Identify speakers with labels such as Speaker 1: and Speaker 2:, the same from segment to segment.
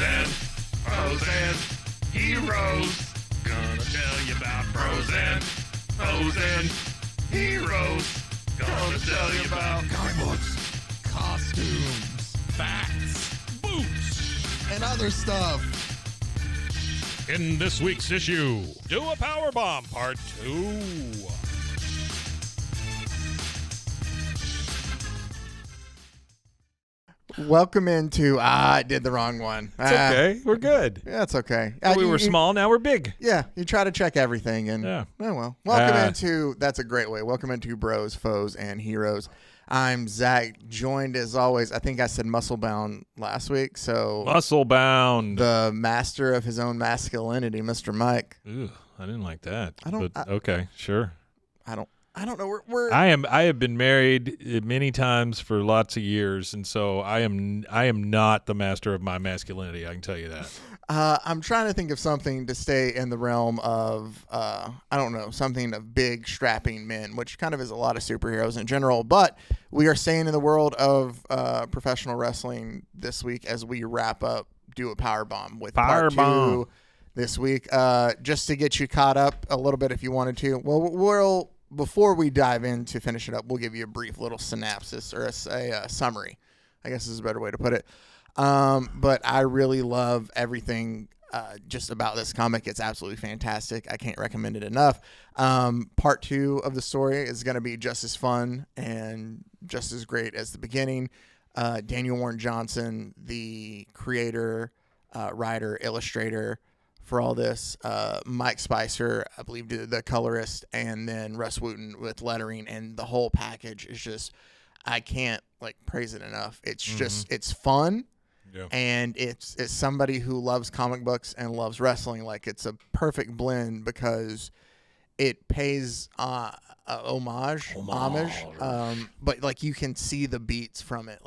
Speaker 1: and heroes. Gonna tell you about pros and heroes. Gonna tell you about
Speaker 2: comic books, costumes,
Speaker 1: facts, boots,
Speaker 2: and other stuff.
Speaker 1: In this week's issue, Do a Powerbomb Part 2.
Speaker 2: Welcome into I did the wrong one.
Speaker 3: It's okay. We're good.
Speaker 2: Yeah, it's okay.
Speaker 3: We were small, now we're big.
Speaker 2: Yeah, you try to check everything, and
Speaker 3: Yeah.
Speaker 2: oh well. Welcome into that's a great way. Welcome into Bros, Foes, and Heroes. I'm Zach, joined as always. I think I said muscle-bound last week, so
Speaker 3: Muscle-bound.
Speaker 2: the master of his own masculinity, Mr. Mike.
Speaker 3: Ooh, I didn't like that.
Speaker 2: I-
Speaker 3: Okay, sure.
Speaker 2: I don't know. We're
Speaker 3: I have been married many times for lots of years, and so I am not the master of my masculinity. I can tell you that.
Speaker 2: I'm trying to think of something to stay in the realm of, I don't know, something of big, strapping men, which kind of is a lot of superheroes in general. But we are staying in the world of professional wrestling this week as we wrap up Do a Powerbomb with part 2 this week. Just to get you caught up a little bit if you wanted to. Well, before we dive in to finish it up, we'll give you a brief little synopsis or a summary, I guess is a better way to put it. But I really love everything just about this comic. It's absolutely fantastic. I can't recommend it enough. Part 2 of the story is going to be just as fun and just as great as the beginning. Daniel Warren Johnson, the creator, writer, illustrator for all this, Mike Spicer, I believe, did the colorist, and then Rus Wooton with lettering, and the whole package is just, I can't praise it enough. It's just, it's fun.
Speaker 3: Yeah.
Speaker 2: And it's somebody who loves comic books and loves wrestling. It's a perfect blend because it pays homage. But you can see the beats from it.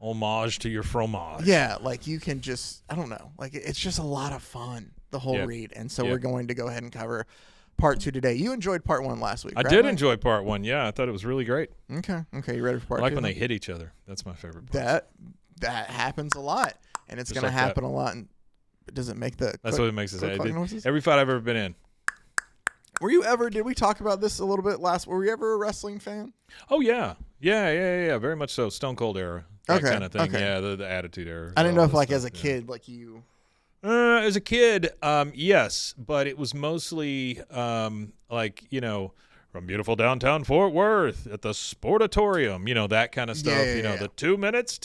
Speaker 3: Homage to your fromage.
Speaker 2: Yeah, you can just, I don't know. It's just a lot of fun, the whole read. And so we're going to go ahead and cover part 2 today. You enjoyed part 1 last week,
Speaker 3: I
Speaker 2: right,
Speaker 3: did
Speaker 2: Mike?
Speaker 3: enjoy part 1. Yeah, I thought it was really great.
Speaker 2: Okay, you ready for part 2?
Speaker 3: I like when they hit each other. That's my favorite part.
Speaker 2: That happens a lot, and it's going to
Speaker 3: like
Speaker 2: happen a lot. And does it make the?
Speaker 3: That's what it makes it say.
Speaker 2: Noises?
Speaker 3: Every fight I've ever been in.
Speaker 2: Were you ever? Did we talk about this a little bit last? Were you ever a wrestling fan?
Speaker 3: Oh yeah. Very much so. Stone Cold era, that kind of thing.
Speaker 2: Okay.
Speaker 3: Yeah, the Attitude era.
Speaker 2: I didn't know if as a kid, you.
Speaker 3: As a kid, yes, but it was mostly from beautiful downtown Fort Worth at the Sportatorium, that kind of stuff. The 2 minutes,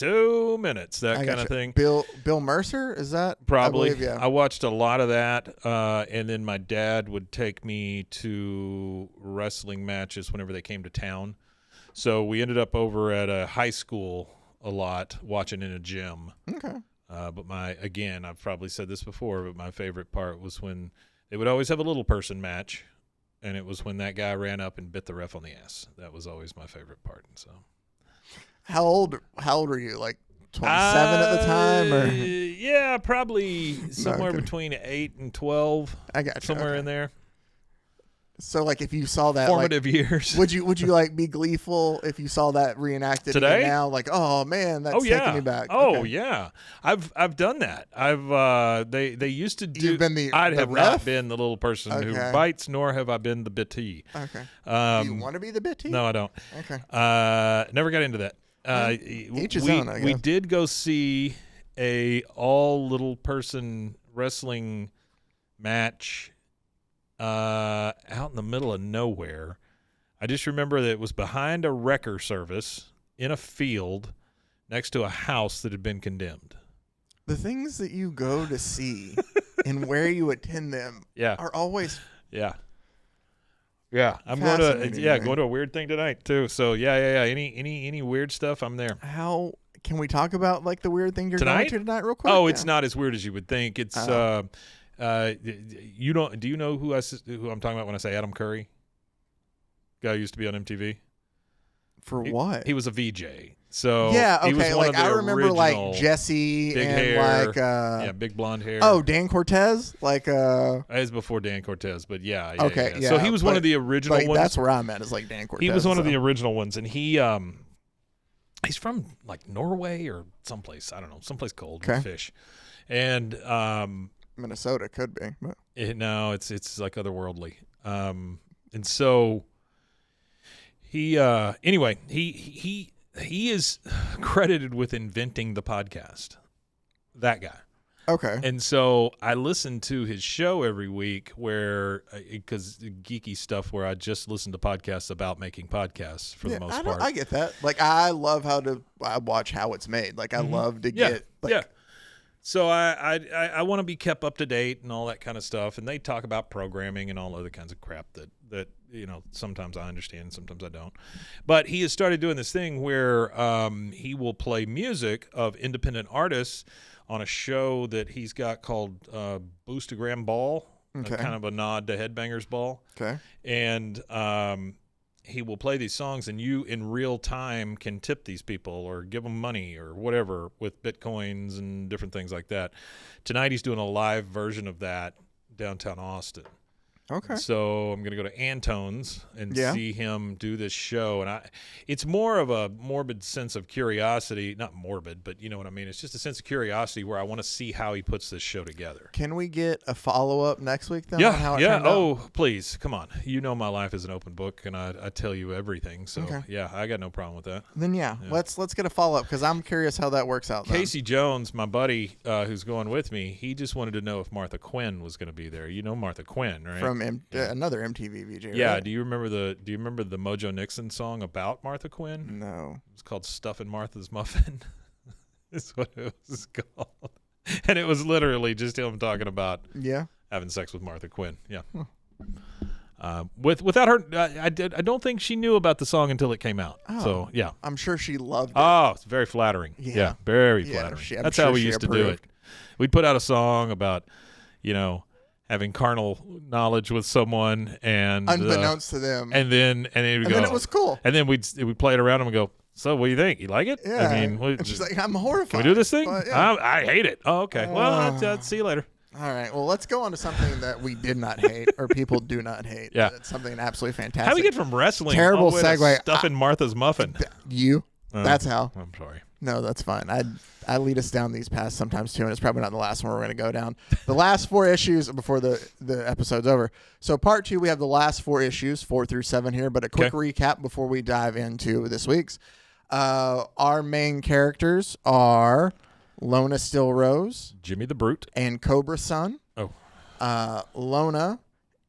Speaker 3: that kind of thing.
Speaker 2: Bill Mercer, is that?
Speaker 3: Probably.
Speaker 2: I believe, yeah.
Speaker 3: I watched a lot of that, and then my dad would take me to wrestling matches whenever they came to town. So we ended up over at a high school a lot, watching in a gym.
Speaker 2: Okay.
Speaker 3: But I've probably said this before, but my favorite part was when they would always have a little person match. And it was when that guy ran up and bit the ref on the ass. That was always my favorite part. So,
Speaker 2: how old were you? 27 at the time, or?
Speaker 3: Yeah, probably somewhere between 8 and 12.
Speaker 2: I got you.
Speaker 3: Somewhere in there.
Speaker 2: So, if you saw that
Speaker 3: formative years,
Speaker 2: would you be gleeful if you saw that reenacted
Speaker 3: today?
Speaker 2: Now, oh man, that's taking me back.
Speaker 3: Oh yeah, I've done that. They used to do.
Speaker 2: You've been
Speaker 3: I have
Speaker 2: ref?
Speaker 3: not been the little person who bites, nor have I been the bittee.
Speaker 2: Okay. Do you want to be the bittee?
Speaker 3: No, I don't.
Speaker 2: Okay.
Speaker 3: Never got into that.
Speaker 2: Each his own, I guess.
Speaker 3: We did go see a all little person wrestling match out in the middle of nowhere. I just remember that it was behind a wrecker service in a field next to a house that had been condemned.
Speaker 2: The things that you go to see and where you attend them are always
Speaker 3: I'm going to a weird thing tonight too. So any weird stuff, I'm there.
Speaker 2: How can we talk about the weird thing you're
Speaker 3: tonight?
Speaker 2: going to tonight real quick?
Speaker 3: Oh, it's not as weird as you would think. It's do you know who I'm talking about when I say Adam Curry? Guy who used to be on MTV.
Speaker 2: For what?
Speaker 3: He was a VJ. So
Speaker 2: yeah, okay.
Speaker 3: He was one of the
Speaker 2: I remember
Speaker 3: original,
Speaker 2: Jesse
Speaker 3: big
Speaker 2: and
Speaker 3: hair, big blonde hair.
Speaker 2: Oh, Dan Cortez,
Speaker 3: It was before Dan Cortez, but yeah. So he was one of the original ones.
Speaker 2: That's where I'm at. Is Dan Cortez.
Speaker 3: He was one of the original ones, and he's from Norway or someplace. I don't know, someplace cold with fish. And
Speaker 2: Minnesota could be. But.
Speaker 3: no, it's like otherworldly. And so he anyway, he is credited with inventing the podcast. That guy.
Speaker 2: Okay.
Speaker 3: And so I listen to his show every week because geeky stuff where I just listen to podcasts about making podcasts for the most part.
Speaker 2: I get that. Like, I love I watch how it's made. Like, I love to get. Like,
Speaker 3: yeah. So I want to be kept up to date and all that kind of stuff. And they talk about programming and all other kinds of crap that sometimes I understand, sometimes I don't. But he has started doing this thing where he will play music of independent artists on a show that he's got called Boostagram Ball, kind of a nod to Headbangers Ball.
Speaker 2: Okay.
Speaker 3: And he will play these songs, and you in real time can tip these people or give them money or whatever with Bitcoins and different things like that. Tonight he's doing a live version of that downtown Austin.
Speaker 2: Okay.
Speaker 3: So I'm going to go to Antone's and see him do this show. And it's more of a morbid sense of curiosity. Not morbid, but you know what I mean? It's just a sense of curiosity where I want to see how he puts this show together.
Speaker 2: Can we get a follow-up next week, then?
Speaker 3: Yeah,
Speaker 2: on how it turned out?
Speaker 3: Please. Come on. You know my life is an open book, and I tell you everything. So,
Speaker 2: okay.
Speaker 3: I got no problem with that.
Speaker 2: Then, let's get a follow-up because I'm curious how that works out.
Speaker 3: Casey Jones, my buddy who's going with me, he just wanted to know if Martha Quinn was going to be there. You know Martha Quinn, right?
Speaker 2: From another MTV VJ.
Speaker 3: Yeah.
Speaker 2: Right?
Speaker 3: Do you remember the Mojo Nixon song about Martha Quinn?
Speaker 2: No.
Speaker 3: It's called "Stuffin' Martha's Muffin." Is what it was called, and it was literally just him talking about having sex with Martha Quinn. Yeah. Without her, I don't think she knew about the song until it came out.
Speaker 2: Oh,
Speaker 3: so yeah,
Speaker 2: I'm sure she loved it.
Speaker 3: Oh, it's very flattering. Yeah, very flattering. That's how we used to do it. We'd put out a song about, having carnal knowledge with someone, and
Speaker 2: unbeknownst to them,
Speaker 3: and then then
Speaker 2: it was cool.
Speaker 3: And then we'd play it around and go, "So what do you think? You like it?"
Speaker 2: Yeah.
Speaker 3: I mean,
Speaker 2: and she's like, "I'm horrified.
Speaker 3: Can we do this thing?"
Speaker 2: But,
Speaker 3: I hate it. Oh, okay. Well, see you later.
Speaker 2: All right. Well, let's go on to something that we did not hate, or people do not hate.
Speaker 3: Yeah.
Speaker 2: It's something absolutely fantastic.
Speaker 3: How do we get from wrestling?
Speaker 2: Terrible
Speaker 3: all the way
Speaker 2: segue.
Speaker 3: To stuffing Martha's muffin.
Speaker 2: That's how.
Speaker 3: I'm sorry.
Speaker 2: No, that's fine. I lead us down these paths sometimes too, and it's probably not the last one we're going to go down. The last 4 issues before the episode's over. So part 2, we have the last 4 issues, 4 through 7 here, but a quick recap before we dive into this week's. Our main characters are Lona Still Rose,
Speaker 3: Jimmy the Brute,
Speaker 2: and Cobra Sun.
Speaker 3: Oh.
Speaker 2: Lona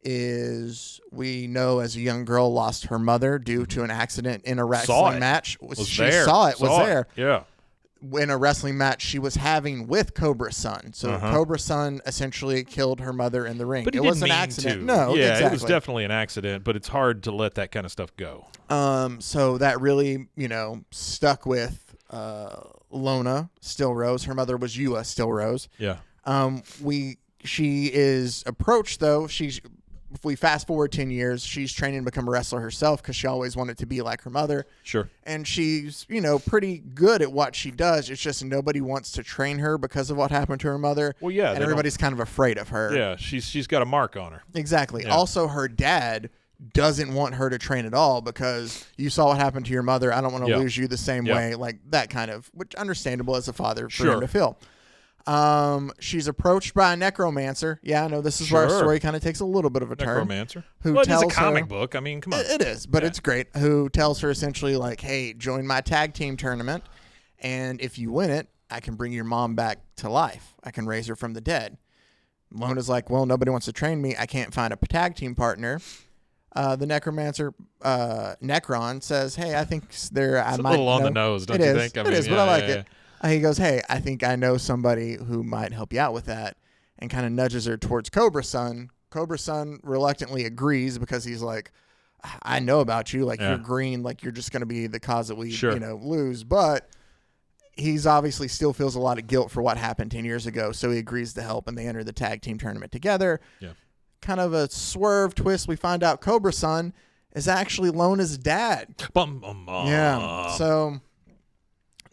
Speaker 2: is, we know as a young girl, lost her mother due to an accident in a wrestling match. She saw it, was there.
Speaker 3: Yeah.
Speaker 2: In a wrestling match she was having with Cobra Sun. So Cobra Sun essentially killed her mother in the ring.
Speaker 3: But
Speaker 2: it was an accident.
Speaker 3: To.
Speaker 2: No,
Speaker 3: yeah,
Speaker 2: exactly.
Speaker 3: It was definitely an accident, but it's hard to let that kind of stuff go.
Speaker 2: So that really, stuck with Lona Still Rose. Her mother was Eula Still Rose.
Speaker 3: Yeah.
Speaker 2: She is approached, though. If we fast forward 10 years, she's training to become a wrestler herself because she always wanted to be like her mother.
Speaker 3: Sure.
Speaker 2: And she's, pretty good at what she does. It's just nobody wants to train her because of what happened to her mother.
Speaker 3: Well, yeah.
Speaker 2: And everybody's kind of afraid of her.
Speaker 3: Yeah, she's got a mark on her.
Speaker 2: Exactly.
Speaker 3: Yeah.
Speaker 2: Also, her dad doesn't want her to train at all because you saw what happened to your mother. I don't want to lose you the same way. Like that kind of, which understandable as a father for him to feel. She's approached by a necromancer. Yeah, I know this is where our story kind of takes a little bit of a turn.
Speaker 3: Necromancer? It is a comic book. I mean, come on.
Speaker 2: It is, but it's great. Who tells her essentially like, hey, join my tag team tournament, and if you win it, I can bring your mom back to life. I can raise her from the dead. Lona's like, well, nobody wants to train me. I can't find a tag team partner. The necromancer, Necron, says, hey, I think
Speaker 3: It's a little on the nose, don't you think?
Speaker 2: It is, but I like it. He goes, hey, I think I know somebody who might help you out with that, and kind of nudges her towards Cobra Sun. Cobra Sun reluctantly agrees because he's like, I know about you. Like, you're green. Like, you're just going to be the cause that we, lose. But he's obviously still feels a lot of guilt for what happened 10 years ago, so he agrees to help, and they enter the tag team tournament together.
Speaker 3: Yeah.
Speaker 2: Kind of a swerve twist. We find out Cobra Sun is actually Lona's dad. Yeah. So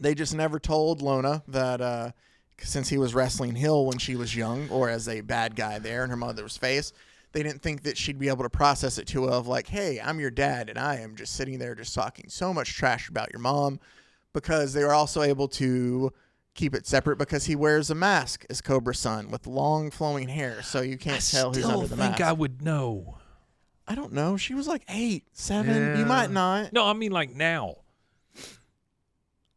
Speaker 2: they just never told Lona that since he was wrestling Hill when she was young, or as a bad guy there in her mother's face, they didn't think that she'd be able to process it too well of like, hey, I'm your dad, and I am just sitting there just talking so much trash about your mom, because they were also able to keep it separate because he wears a mask as Cobra Sun with long flowing hair, so you can't tell who's under the mask.
Speaker 3: I think I would know.
Speaker 2: I don't know. She was like 8, 7. You might not.
Speaker 3: No, I mean like now.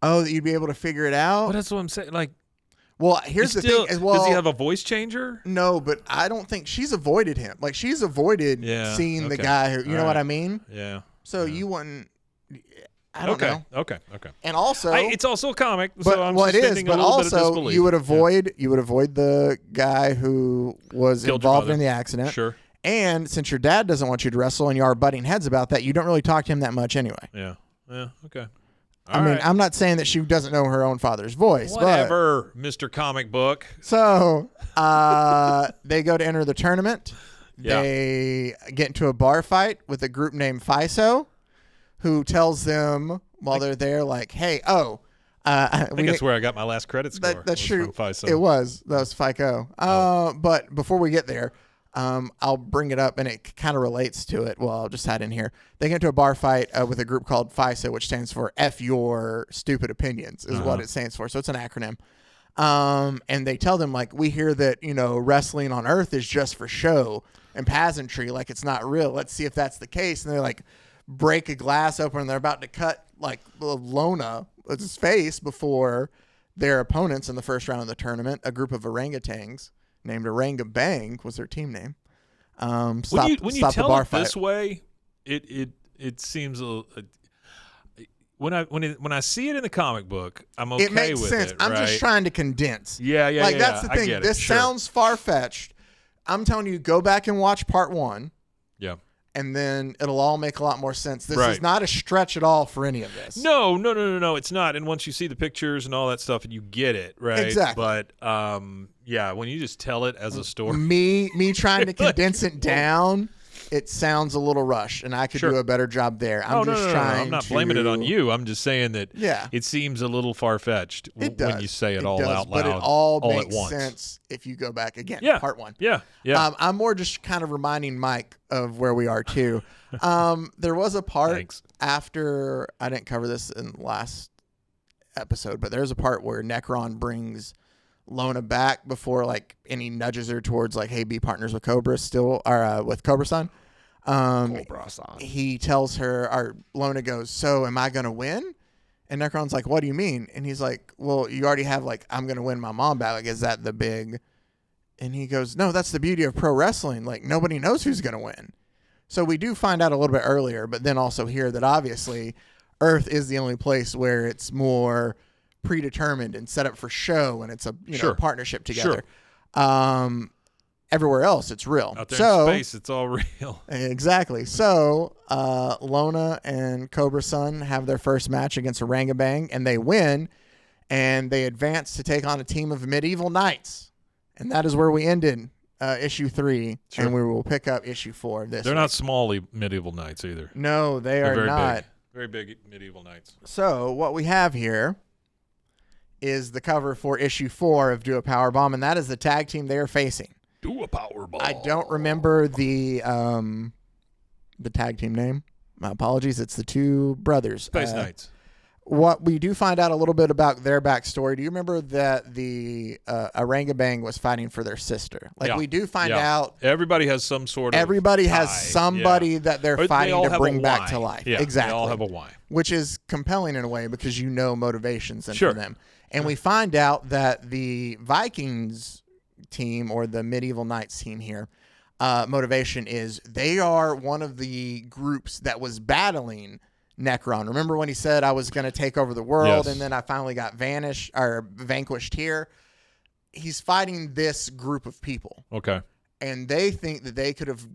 Speaker 2: Oh, that you'd be able to figure it out?
Speaker 3: But that's what I'm saying. Like,
Speaker 2: well, here's the thing.
Speaker 3: Does he have a voice changer?
Speaker 2: No, but I don't think she's avoided him. Like, she's avoided seeing the guy who, you know what I mean?
Speaker 3: Yeah.
Speaker 2: So you wouldn't. I don't know.
Speaker 3: Okay.
Speaker 2: And also,
Speaker 3: it's also a comic,
Speaker 2: but
Speaker 3: so I'm suspending a little bit of disbelief.
Speaker 2: you would avoid the guy who was involved in the accident.
Speaker 3: Sure.
Speaker 2: And since your dad doesn't want you to wrestle and you are butting heads about that, you don't really talk to him that much anyway.
Speaker 3: Yeah. Okay.
Speaker 2: I mean, I'm not saying that she doesn't know her own father's voice.
Speaker 3: Whatever, Mr. Comic Book.
Speaker 2: So they go to enter the tournament.
Speaker 3: Yeah.
Speaker 2: They get into a bar fight with a group named FISO, who tells them while they're there, like, hey,
Speaker 3: I think that's where I got my last credit score.
Speaker 2: That's true.
Speaker 3: From FISO.
Speaker 2: It was. That was FICO. But before we get there, I'll bring it up, and it kind of relates to it. Well, I'll just add in here. They get into a bar fight with a group called FISO, which stands for F Your Stupid Opinions, is what it stands for. So it's an acronym. And they tell them, like, we hear that, wrestling on Earth is just for show and pageantry, like it's not real. Let's see if that's the case. And they're like, break a glass open, and they're about to cut, like, Lona's face before their opponents in the first round of the tournament, a group of orangutans named Oranga Bang was their team name.
Speaker 3: When you tell it this way, it seems when I see it in the comic book, I'm okay with it.
Speaker 2: It makes sense. I'm just trying to condense.
Speaker 3: Yeah.
Speaker 2: Like, that's the thing. This sounds far-fetched. I'm telling you, go back and watch part 1.
Speaker 3: Yeah.
Speaker 2: And then it'll all make a lot more sense. This is not a stretch at all for any of this.
Speaker 3: No, it's not. And once you see the pictures and all that stuff, you get it, right?
Speaker 2: Exactly.
Speaker 3: But when you just tell it as a story,
Speaker 2: me trying to condense it down, it sounds a little rushed, and I could do a better job there. I'm
Speaker 3: I'm not blaming it on you. I'm just saying that it seems a little far-fetched when you say it all out loud.
Speaker 2: But it all
Speaker 3: makes
Speaker 2: makes sense if you go back again.
Speaker 3: Yeah.
Speaker 2: Part 1.
Speaker 3: Yeah.
Speaker 2: I'm more just kind of reminding Mike of where we are, too. There was a part after, I didn't cover this in the last episode, but there's a part where Necron brings Lona back before, like, and he nudges her towards, like, hey, be partners with Cobra still, or with Cobra Sun. He tells her, or Lona goes, so am I going to win? And Necron's like, what do you mean? And he's like, well, you already have, like, I'm going to win my mom back. Like, is that the big? And he goes, no, that's the beauty of pro wrestling. Like, nobody knows who's going to win. So we do find out a little bit earlier, but then also hear that obviously Earth is the only place where it's more predetermined and set up for show, and it's a partnership together. Everywhere else, it's real.
Speaker 3: Out there in space, it's all real.
Speaker 2: Exactly. So Lona and Cobra Sun have their first match against Oranga Bang, and they win, and they advance to take on a team of medieval knights. And that is where we ended issue 3, and we will pick up issue 4 of this.
Speaker 3: They're not small medieval knights either.
Speaker 2: No, they're
Speaker 3: very
Speaker 2: not.
Speaker 3: Big. Very big medieval knights.
Speaker 2: So what we have here is the cover for issue 4 of Do A Powerbomb, and that is the tag team they are facing.
Speaker 3: Do a Powerbomb.
Speaker 2: I don't remember the tag team name. My apologies. It's the two brothers.
Speaker 3: Space Knights.
Speaker 2: What we do find out a little bit about their backstory. Do you remember that the Oranga Bang was fighting for their sister? Like, we do find out.
Speaker 3: Everybody has some sort of
Speaker 2: Everybody
Speaker 3: tie.
Speaker 2: has somebody that they're fighting to bring back to life.
Speaker 3: Yeah,
Speaker 2: exactly.
Speaker 3: They all have a why.
Speaker 2: Which is compelling in a way because you know motivations for them. And we find out that the Vikings team, or the medieval knights team here, motivation is they are one of the groups that was battling Necron. Remember when he said I was going to take over the world, and then I finally got vanquished here? He's fighting this group of people.
Speaker 3: Okay. And
Speaker 2: they think that they could have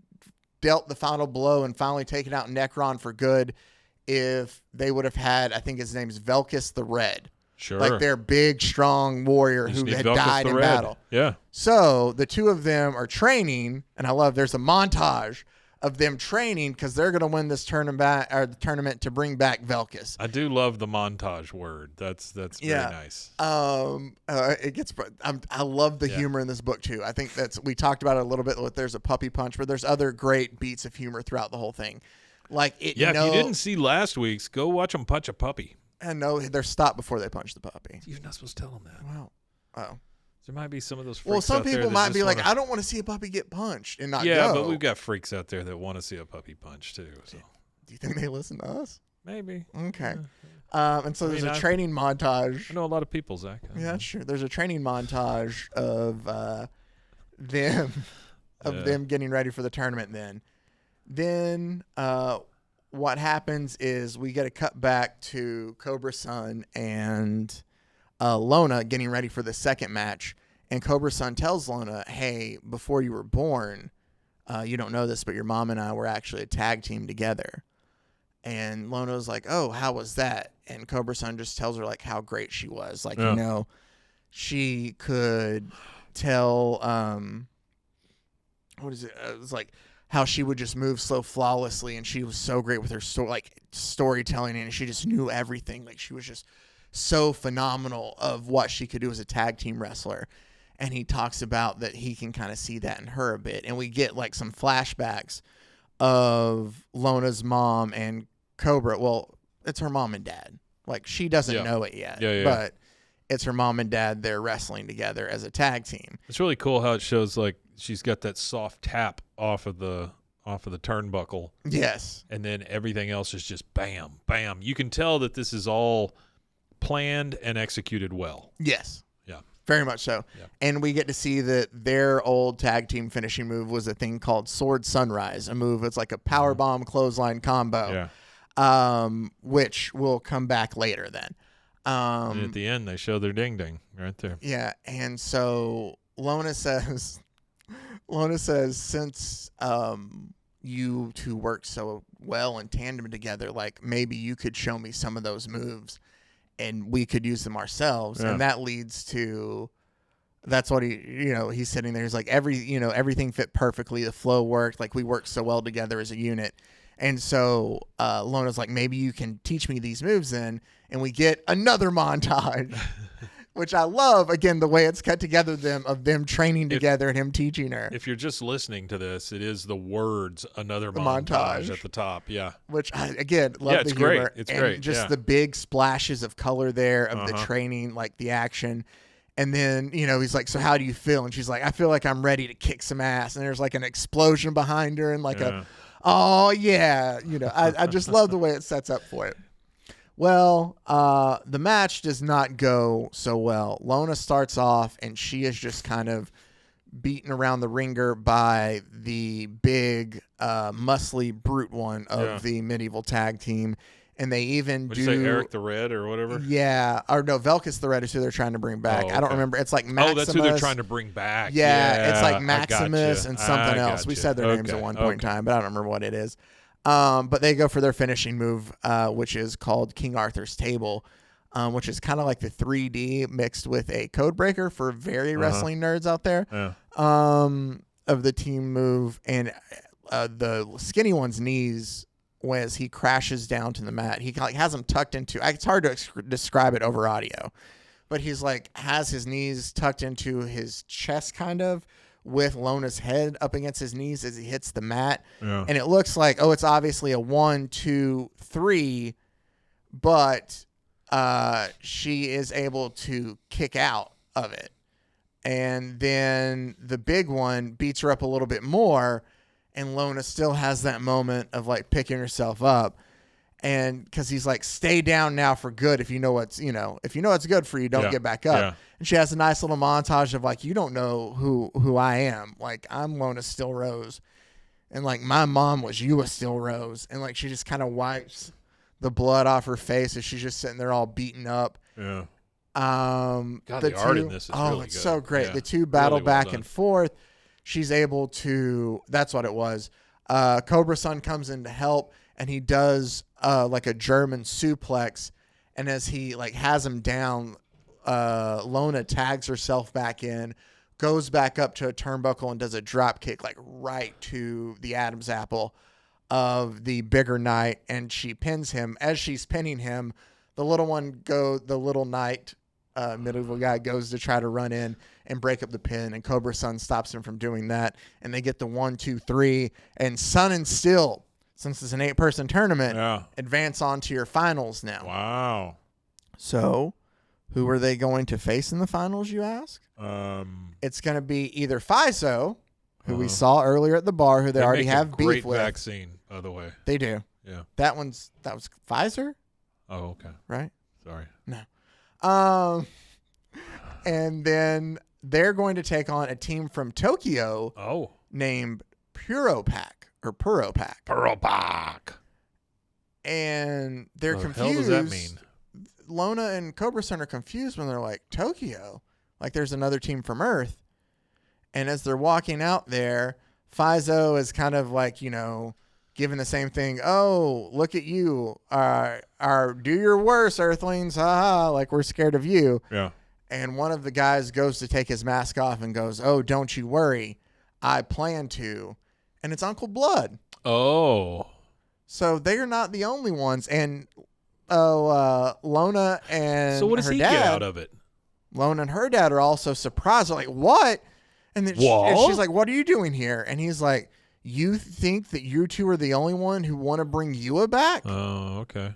Speaker 2: dealt the final blow and finally taken out Necron for good if they would have had, I think his name's Velkus the Red.
Speaker 3: Sure.
Speaker 2: Like their big, strong warrior who had died in battle.
Speaker 3: Yeah.
Speaker 2: So the two of them are training, and I love there's a montage of them training because they're going to win this tournament to bring back Velkus.
Speaker 3: I do love the montage word. That's very nice.
Speaker 2: It gets. I love the humor in this book too. I think we talked about it a little bit. There's a puppy punch, but there's other great beats of humor throughout the whole thing. Like it.
Speaker 3: Yeah. If you didn't see last week's, go watch them punch a puppy.
Speaker 2: And no, they're stopped before they punch the puppy.
Speaker 3: You're not supposed to tell them that.
Speaker 2: Well, oh.
Speaker 3: There might be some of those freaks
Speaker 2: Well, some
Speaker 3: out there
Speaker 2: people
Speaker 3: that
Speaker 2: might
Speaker 3: just
Speaker 2: be like,
Speaker 3: wanna-
Speaker 2: I don't want to see a puppy get punched and not
Speaker 3: Yeah,
Speaker 2: go.
Speaker 3: but we've got freaks out there that want to see a puppy punch too. So
Speaker 2: Do you think they listen to us?
Speaker 3: maybe.
Speaker 2: Okay.
Speaker 3: Yeah.
Speaker 2: And so
Speaker 3: I
Speaker 2: there's
Speaker 3: mean,
Speaker 2: a training montage.
Speaker 3: I know a lot of people, Zach.
Speaker 2: Yeah, that's true. There's a training montage of them them getting ready for the tournament. Then what happens is we get a cut back to Cobra Sun and Lona getting ready for the second match, and Cobra Sun tells Lona, "Hey, before you were born, you don't know this, but your mom and I were actually a tag team together." And Lona's like, "Oh, how was that?" And Cobra Sun just tells her like how great she was. Like, you know, she could tell what is it? It was like how she would just move so flawlessly, and she was so great with her storytelling, and she just knew everything. Like, she was just so phenomenal of what she could do as a tag team wrestler. And he talks about that he can kind of see that in her a bit, and we get like some flashbacks of Lona's mom and Cobra. Well, it's her mom and dad. Like, she doesn't know it yet, but it's her mom and dad. They're wrestling together as a tag team.
Speaker 3: It's really cool how it shows like she's got that soft tap off of the turnbuckle.
Speaker 2: Yes.
Speaker 3: And then everything else is just bam, bam. You can tell that this is all planned and executed well.
Speaker 2: Yes.
Speaker 3: Yeah.
Speaker 2: Very much so.
Speaker 3: Yeah.
Speaker 2: And we get to see that their old tag team finishing move was a thing called Sword Sunrise, a move. It's like a powerbomb clothesline combo, which will come back later then.
Speaker 3: And at the end, they show their ding-ding right there.
Speaker 2: Yeah. And so Lona says, since you two work so well in tandem together, like, maybe you could show me some of those moves and we could use them ourselves. And that leads to, that's what he's sitting there. He's like, everything fit perfectly. The flow worked. Like, we worked so well together as a unit. And so Lona's like, maybe you can teach me these moves then. And we get another montage, which I love, again, the way it's cut together of them training together and him teaching her.
Speaker 3: If you're just listening to this, it is the words "another montage" at the top. Yeah.
Speaker 2: Which I, again, love the humor.
Speaker 3: Great. It's great.
Speaker 2: Just the big splashes of color there of the training, like the action. And then, he's like, so how do you feel? And she's like, I feel like I'm ready to kick some ass. And there's like an explosion behind her and like oh yeah. I just love the way it sets up for it. Well, the match does not go so well. Lona starts off and she is just kind of beaten around the ringer by the big, muscly brute one of the medieval tag team. And they even
Speaker 3: Would you say Eric the Red or whatever?
Speaker 2: Yeah. Or no, Velkus the Red is who they're trying to bring back. I don't remember. It's like Maximus.
Speaker 3: Oh, that's who they're trying to bring back.
Speaker 2: Yeah, it's like Maximus and something else. We said their names at one point in time, but I don't remember what it is. But they go for their finishing move, which is called King Arthur's Table, which is kind of like the 3D mixed with a code breaker for very wrestling nerds out there, of the team move. And the skinny one's knees, as he crashes down to the mat, he like has them tucked into, it's hard to describe it over audio, but he's like has his knees tucked into his chest kind of, with Lona's head up against his knees as he hits the mat. And it looks like, it's obviously a 1, 2, 3, but she is able to kick out of it. And then the big one beats her up a little bit more, and Lona still has that moment of like picking herself up. And because he's like, stay down now for good. If you know what's good for you, don't get back up. And she has a nice little montage of like, you don't know who I am. Like, I'm Lona Still Rose. And like, my mom was Ewa Still Rose. And like, she just kind of wipes the blood off her face as she's just sitting there all beaten up. Yeah.
Speaker 3: God, the art in this is really good.
Speaker 2: It's so great. Yeah. The two battle really back and forth. She's able to, that's what it was. Cobra Sun comes in to help, and he does like a German suplex. And as he like has him down, Lona tags herself back in, goes back up to a turnbuckle and does a drop kick like right to the Adam's apple of the bigger knight, and she pins him. As she's pinning him, the little knight, medieval guy, goes to try to run in and break up the pin, and Cobra Sun stops him from doing that, and they get the 1, 2, 3, and Sun and Steel, since it's an 8-person tournament, advance on to your finals now.
Speaker 3: Wow.
Speaker 2: So, who are they going to face in the finals, you ask? It's going to be either FISO, who we saw earlier at the bar, who they already have beef with.
Speaker 3: Great vaccine, by the way.
Speaker 2: They do.
Speaker 3: Yeah.
Speaker 2: That was Pfizer?
Speaker 3: Oh, okay.
Speaker 2: Right?
Speaker 3: Sorry.
Speaker 2: No. And then they're going to take on a team from Tokyo named Puropac.
Speaker 3: Puropac.
Speaker 2: And they're confused.
Speaker 3: What the hell does that mean?
Speaker 2: Lona and Cobra Sun are confused when they're like, Tokyo? Like there's another team from Earth. And as they're walking out there, FISO is kind of like, giving the same thing. Oh, look at you. Do your worst, Earthlings. Ha, like we're scared of you.
Speaker 3: Yeah.
Speaker 2: And one of the guys goes to take his mask off and goes, oh, don't you worry. I plan to. And it's Uncle Blood.
Speaker 3: Oh.
Speaker 2: So they are not the only ones. And Lona and
Speaker 3: so what does
Speaker 2: her
Speaker 3: he
Speaker 2: dad,
Speaker 3: get out of it?
Speaker 2: Lona and her dad are also surprised. They're like, what? And then she's like, what are you doing here? And he's like, you think that you two are the only one who want to bring Yua back?
Speaker 3: Oh, okay.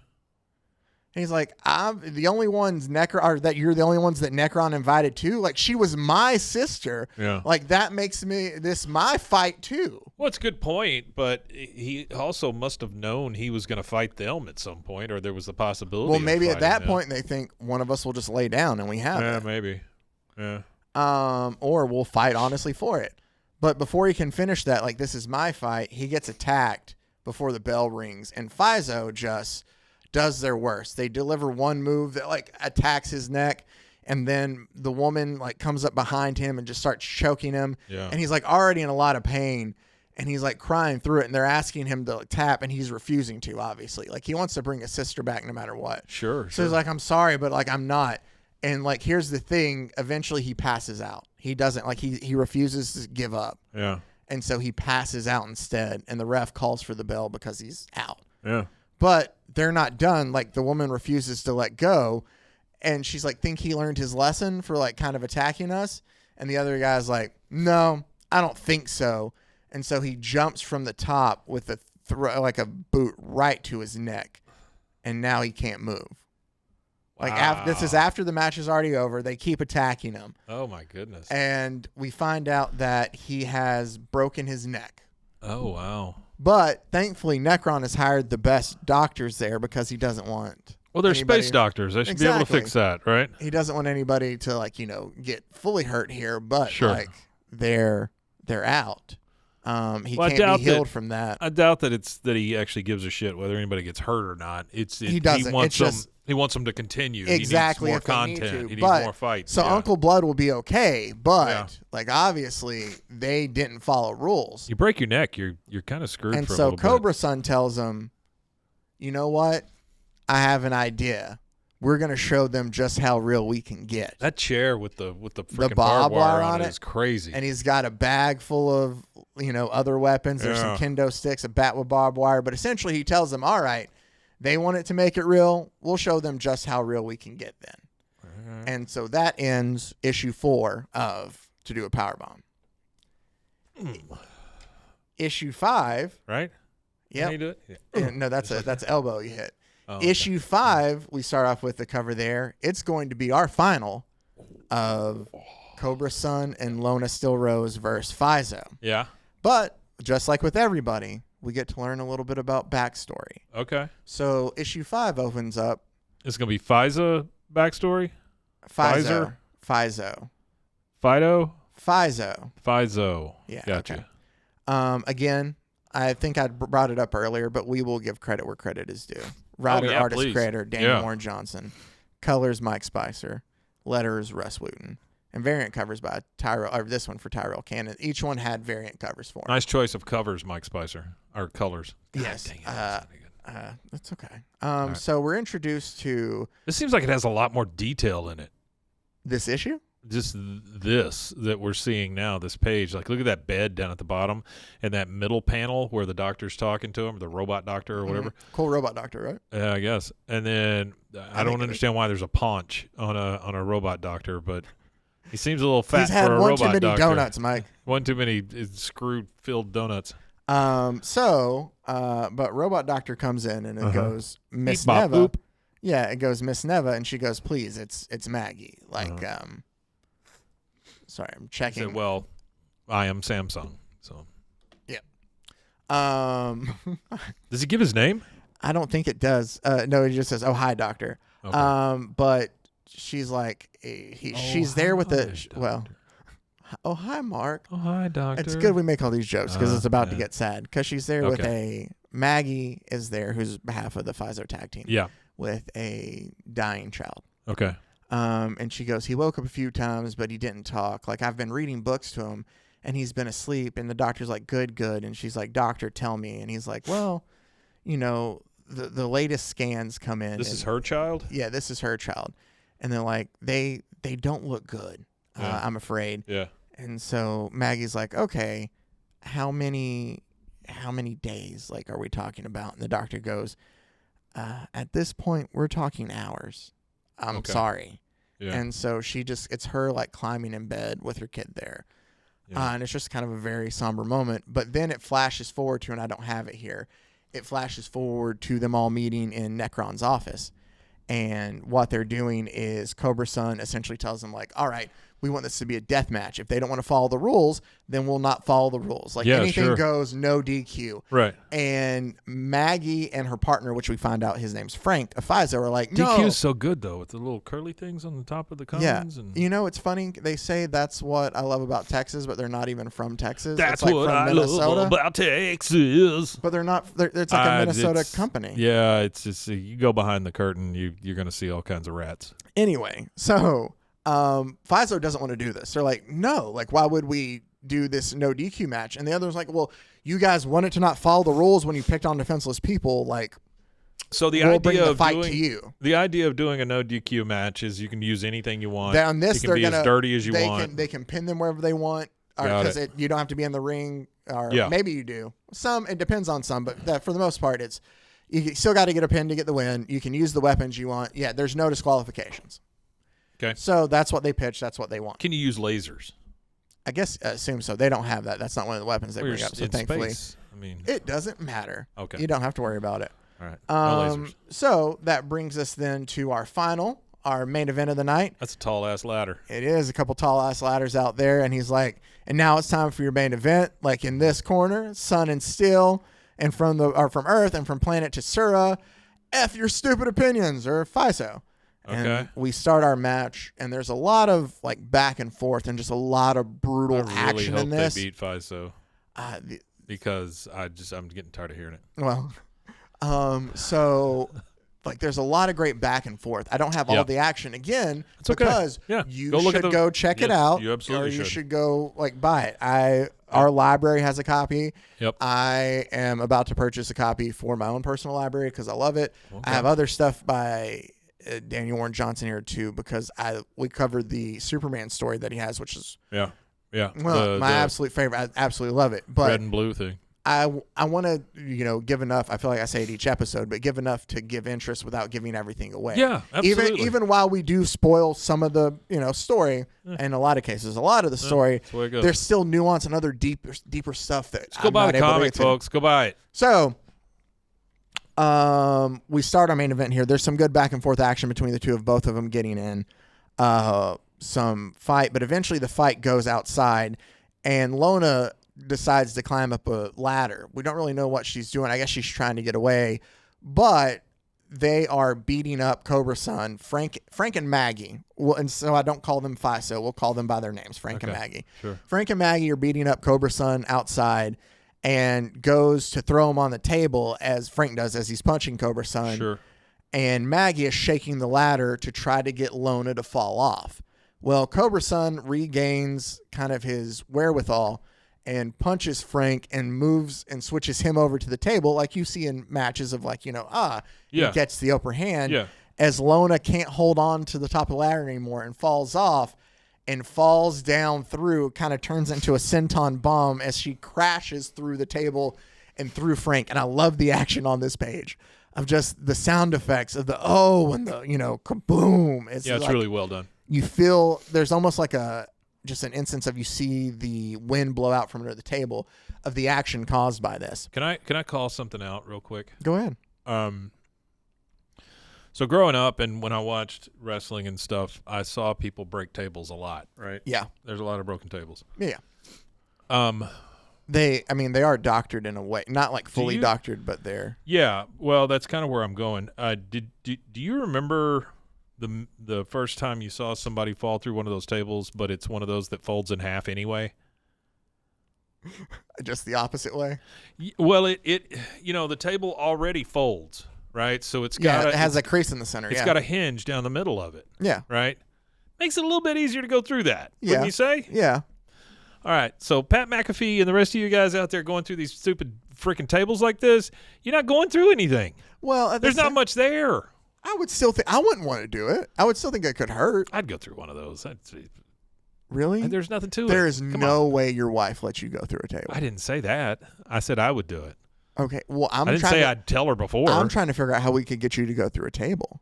Speaker 2: And he's like, I'm the only ones that you're the only ones that Necron invited to. Like, she was my sister.
Speaker 3: Yeah.
Speaker 2: Like, that makes this my fight too.
Speaker 3: Well, it's a good point, but he also must have known he was going to fight them at some point, or there was the possibility.
Speaker 2: Well, maybe
Speaker 3: of
Speaker 2: at that
Speaker 3: them.
Speaker 2: point they think one of us will just lay down and we have it.
Speaker 3: Yeah, maybe. Yeah.
Speaker 2: Or we'll fight honestly for it. But before he can finish that, like, this is my fight, he gets attacked before the bell rings, and FISO just does their worst. They deliver one move that like attacks his neck, and then the woman like comes up behind him and just starts choking him.
Speaker 3: Yeah.
Speaker 2: And he's like already in a lot of pain, and he's like crying through it, and they're asking him to like, tap, and he's refusing to, obviously. Like he wants to bring his sister back no matter what.
Speaker 3: Sure.
Speaker 2: So he's like, I'm sorry, but like I'm not. And like here's the thing, eventually he passes out. He doesn't like he refuses to give up.
Speaker 3: Yeah.
Speaker 2: And so he passes out instead, and the ref calls for the bell because he's out.
Speaker 3: Yeah.
Speaker 2: But they're not done. Like the woman refuses to let go, and she's like, think he learned his lesson for like kind of attacking us? And the other guy's like, no, I don't think so. And so he jumps from the top with like a boot right to his neck, and now he can't move. Like this is after the match is already over. They keep attacking him.
Speaker 3: Oh my goodness.
Speaker 2: And we find out that he has broken his neck.
Speaker 3: Oh wow.
Speaker 2: But thankfully, Necron has hired the best doctors there because he doesn't want.
Speaker 3: Well, they're space doctors. They should be able to fix that, right?
Speaker 2: He doesn't want anybody to like get fully hurt here, but
Speaker 3: sure.
Speaker 2: Like they're out. He can't be healed from that.
Speaker 3: I doubt that he actually gives a shit whether anybody gets hurt or not.
Speaker 2: He doesn't.
Speaker 3: He wants them to continue.
Speaker 2: Exactly.
Speaker 3: He needs more content. He needs more fights.
Speaker 2: So Uncle Blood will be okay, but like obviously they didn't follow rules.
Speaker 3: You break your neck, you're kind of screwed.
Speaker 2: And
Speaker 3: for a
Speaker 2: so
Speaker 3: little
Speaker 2: Cobra
Speaker 3: bit.
Speaker 2: Sun tells him, "You know what? I have an idea. We're gonna show them just how real we can get."
Speaker 3: That chair with the freaking
Speaker 2: barbed wire
Speaker 3: on it is crazy.
Speaker 2: And he's got a bag full of other weapons. There's some kendo sticks, a bat with barbed wire. But essentially, he tells them, "All right, they want it to make it real. We'll show them just how real we can get then." And so that ends issue 4 of To Do a Powerbomb. Issue 5,
Speaker 3: right?
Speaker 2: Yeah.
Speaker 3: You do it? Yeah.
Speaker 2: No, that's elbow you hit.
Speaker 3: Oh,
Speaker 2: Issue 5, we start off with the cover there. It's going to be our final of Cobra Sun and Lona Still Rose versus FISO.
Speaker 3: Yeah.
Speaker 2: But just like with everybody, we get to learn a little bit about backstory.
Speaker 3: Okay.
Speaker 2: So issue 5 opens up.
Speaker 3: It's going to be FISA backstory?
Speaker 2: FISO.
Speaker 3: FISO.
Speaker 2: Yeah.
Speaker 3: Gotcha.
Speaker 2: Okay. Again, I think I brought it up earlier, but we will give credit where credit is due. Writer, artist,
Speaker 3: please.
Speaker 2: creator, Daniel Warren Johnson. Colors, Mike Spicer. Letters, Rus Wooton. And variant covers by Tyrell, or this one for Tyrell Cannon. Each one had variant covers for him.
Speaker 3: Nice choice of covers, Mike Spicer. Or colors.
Speaker 2: Yes.
Speaker 3: Dang it, that's
Speaker 2: That's okay.
Speaker 3: right.
Speaker 2: So we're introduced to
Speaker 3: This seems like it has a lot more detail in it.
Speaker 2: this issue.
Speaker 3: Just this that we're seeing now, this page. Like, look at that bed down at the bottom and that middle panel where the doctor's talking to him, the robot doctor or whatever.
Speaker 2: Cool robot doctor, right?
Speaker 3: Yeah, I guess. And then I don't understand why there's a paunch on a robot doctor, but he seems a little fat
Speaker 2: He's had
Speaker 3: for a
Speaker 2: one
Speaker 3: robot
Speaker 2: too many
Speaker 3: doctor.
Speaker 2: donuts, Mike.
Speaker 3: One too many screw-filled donuts.
Speaker 2: But robot doctor comes in and it goes, Miss
Speaker 3: Beep, bop,
Speaker 2: Neva,
Speaker 3: boop.
Speaker 2: Yeah, it goes Miss Neva, and she goes, please, it's Maggie. Like, sorry, I'm
Speaker 3: He
Speaker 2: checking.
Speaker 3: said, well, I am Samsung. So does he give his name?
Speaker 2: I don't think it does. No, it just says, oh, hi, doctor.
Speaker 3: Okay.
Speaker 2: But she's like, she's there with
Speaker 3: doctor.
Speaker 2: Oh, hi, Mark.
Speaker 3: Oh, hi, doctor.
Speaker 2: It's good we make all these jokes because it's about to
Speaker 3: yeah.
Speaker 2: get sad. Because she's there with Maggie is there, who's behalf of the Pfizer tag team.
Speaker 3: Yeah.
Speaker 2: With a dying child.
Speaker 3: Okay.
Speaker 2: And she goes, he woke up a few times, but he didn't talk. Like, I've been reading books to him, and he's been asleep. And the doctor's like, good. And she's like, doctor, tell me. And he's like, well, the latest scans come in.
Speaker 3: This is her child?
Speaker 2: Yeah, this is her child. And they're like, they don't look good, I'm afraid.
Speaker 3: Yeah.
Speaker 2: And so Maggie's like, okay, how many days, like, are we talking about? And the doctor goes, at this point, we're talking hours. I'm sorry.
Speaker 3: Yeah.
Speaker 2: And so it's her, like, climbing in bed with her kid there.
Speaker 3: Yeah.
Speaker 2: And it's just kind of a very somber moment. But then it flashes forward to, and I don't have it here, it flashes forward to them all meeting in Necron's office. And what they're doing is Cobra Sun essentially tells them, like, all right, we want this to be a death match. If they don't want to follow the rules, then we'll not follow the rules. Like, anything goes, no DQ.
Speaker 3: Right.
Speaker 2: And Maggie and her partner, which we find out his name's Frank, of Pfizer, are like, no.
Speaker 3: DQ is so good, though, with the little curly things on the top of the cones.
Speaker 2: Yeah.
Speaker 3: And
Speaker 2: It's funny. They say that's what I love about Texas, but they're not even from Texas.
Speaker 3: That's
Speaker 2: it's like
Speaker 3: what
Speaker 2: from
Speaker 3: I
Speaker 2: Minnesota.
Speaker 3: love about Texas.
Speaker 2: But they're not. It's like a Minnesota company.
Speaker 3: Yeah, it's just you go behind the curtain, you're going to see all kinds of rats.
Speaker 2: Anyway, so Pfizer doesn't want to do this. They're like, no, like, why would we do this no DQ match? And the other's like, well, you guys wanted to not follow the rules when you picked on defenseless people. Like,
Speaker 3: so
Speaker 2: we'll bring the fight to you.
Speaker 3: The idea of doing a no DQ match is you can use anything you want.
Speaker 2: On this,
Speaker 3: you can be as dirty as you want.
Speaker 2: They can pin them wherever they want, because you don't have to be in the ring, or maybe you do. It depends on some, but for the most part, you still got to get a pin to get the win. You can use the weapons you want. Yeah, there's no disqualifications.
Speaker 3: Okay.
Speaker 2: So that's what they pitch. That's what they want.
Speaker 3: Can you use lasers?
Speaker 2: I guess assume so. They don't have that. That's not one of the weapons they bring up. So thankfully,
Speaker 3: space. I mean,
Speaker 2: it doesn't matter.
Speaker 3: Okay.
Speaker 2: You don't have to worry about it.
Speaker 3: All right. No lasers.
Speaker 2: So that brings us then to our main event of the night.
Speaker 3: That's a tall ass ladder.
Speaker 2: It is a couple tall ass ladders out there, and he's like, and now it's time for your main event. Like, in this corner, Sun and Steel, and from Earth and from planet to Sura, F your stupid opinions, or FISO. And we start our match, and there's a lot of, like, back and forth and just a lot of brutal action in this.
Speaker 3: They beat FISO because I'm getting tired of hearing it.
Speaker 2: Well, so, like, there's a lot of great back and forth. I don't have all the action again because you should go check it out.
Speaker 3: You absolutely
Speaker 2: should. You should go, like, buy it. Our library has a copy.
Speaker 3: Yep.
Speaker 2: I am about to purchase a copy for my own personal library because I love it. Okay. I have other stuff by Daniel Warren Johnson here too, because we covered the Superman story that he has, which is my absolute favorite. I absolutely love it. But
Speaker 3: red and blue thing.
Speaker 2: I want to give enough. I feel like I say it each episode, but give enough to give interest without giving everything away.
Speaker 3: Yeah, absolutely.
Speaker 2: Even while we do spoil some of the story, in a lot of cases, a lot of the story, there's still nuance and other deeper stuff that
Speaker 3: go buy the comic, folks. Go buy it.
Speaker 2: So. We start our main event here. There's some good back and forth action between the two of both of them getting in some fight, but eventually the fight goes outside, and Lona decides to climb up a ladder. We don't really know what she's doing. I guess she's trying to get away, but they are beating up Cobra Sun, Frank and Maggie. Well, and so I don't call them FISO. We'll call them by their names, Frank and Maggie.
Speaker 3: Sure.
Speaker 2: Frank and Maggie are beating up Cobra Sun outside, and goes to throw him on the table, as Frank does as he's punching Cobra Sun.
Speaker 3: Sure.
Speaker 2: And Maggie is shaking the ladder to try to get Lona to fall off. Well, Cobra Sun regains kind of his wherewithal and punches Frank and moves and switches him over to the table, like you see in matches of, like, he gets the upper hand.
Speaker 3: Yeah.
Speaker 2: As Lona can't hold on to the top of the ladder anymore and falls off. And falls down through, kind of turns into a senton bomb as she crashes through the table and through Frank. And I love the action on this page of just the sound effects of the and the kaboom. It's
Speaker 3: really well done.
Speaker 2: You feel there's almost like just an instance of you see the wind blow out from under the table of the action caused by this.
Speaker 3: Can I call something out real quick?
Speaker 2: Go ahead.
Speaker 3: So growing up and when I watched wrestling and stuff, I saw people break tables a lot, right?
Speaker 2: Yeah.
Speaker 3: There's a lot of broken tables.
Speaker 2: Yeah.
Speaker 3: Um,
Speaker 2: they are doctored in a way, not like fully
Speaker 3: you-
Speaker 2: doctored, but they're.
Speaker 3: yeah, well, that's kind of where I'm going. Do you remember the first time you saw somebody fall through one of those tables, but it's one of those that folds in half anyway?
Speaker 2: Just the opposite way.
Speaker 3: Well, it the table already folds, right? So it
Speaker 2: has a crease in the center.
Speaker 3: It's got a hinge down the middle of it.
Speaker 2: Yeah.
Speaker 3: Right? Makes it a little bit easier to go through that.
Speaker 2: Yeah.
Speaker 3: Wouldn't you say?
Speaker 2: Yeah.
Speaker 3: All right. So Pat McAfee and the rest of you guys out there going through these stupid freaking tables like this, you're not going through anything.
Speaker 2: Well,
Speaker 3: there's not much there.
Speaker 2: I would still think I wouldn't want to do it. I would still think it could hurt.
Speaker 3: I'd go through one of those.
Speaker 2: Really?
Speaker 3: There's nothing to it.
Speaker 2: There is
Speaker 3: Come
Speaker 2: no
Speaker 3: on.
Speaker 2: way your wife lets you go through a table.
Speaker 3: I didn't say that. I said I would do it.
Speaker 2: Okay. Well,
Speaker 3: I didn't say I'd tell her before.
Speaker 2: I'm trying to figure out how we could get you to go through a table.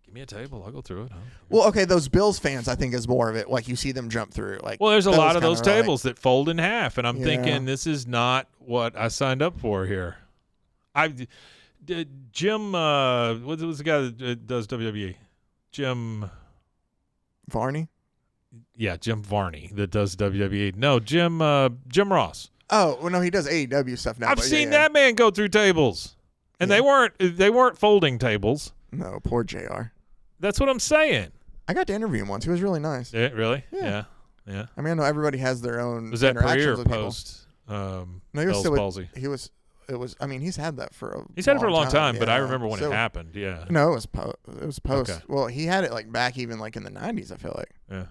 Speaker 3: Give me a table. I'll go through it.
Speaker 2: Well, okay, those Bills fans, I think, is more of it. Like you see them jump through. Like,
Speaker 3: well, there's a lot of those
Speaker 2: kinda
Speaker 3: tables that fold in half, and I'm
Speaker 2: Yeah.
Speaker 3: thinking this is not what I signed up for here. Jim, what was the guy that does WWE? Jim
Speaker 2: Varney.
Speaker 3: Yeah, Jim Varney that does WWE. No, Jim Ross.
Speaker 2: Oh, well, no, he does AEW stuff now.
Speaker 3: I've seen that man go through tables, and they weren't folding tables.
Speaker 2: No, poor JR.
Speaker 3: That's what I'm saying.
Speaker 2: I got to interview him once. He was really nice.
Speaker 3: Yeah, really?
Speaker 2: Yeah.
Speaker 3: Yeah.
Speaker 2: I mean, I know everybody has their own.
Speaker 3: Was that pre
Speaker 2: interactions
Speaker 3: or
Speaker 2: with people.
Speaker 3: post?
Speaker 2: No, he was
Speaker 3: Bell's
Speaker 2: still
Speaker 3: palsy.
Speaker 2: It was. I mean, he's had that for a.
Speaker 3: He's had it for a long time, but I
Speaker 2: yeah.
Speaker 3: remember when it happened. Yeah.
Speaker 2: No, it was post.
Speaker 3: Okay.
Speaker 2: Well, he had it like back even like in the 90s. I feel like.
Speaker 3: Yeah.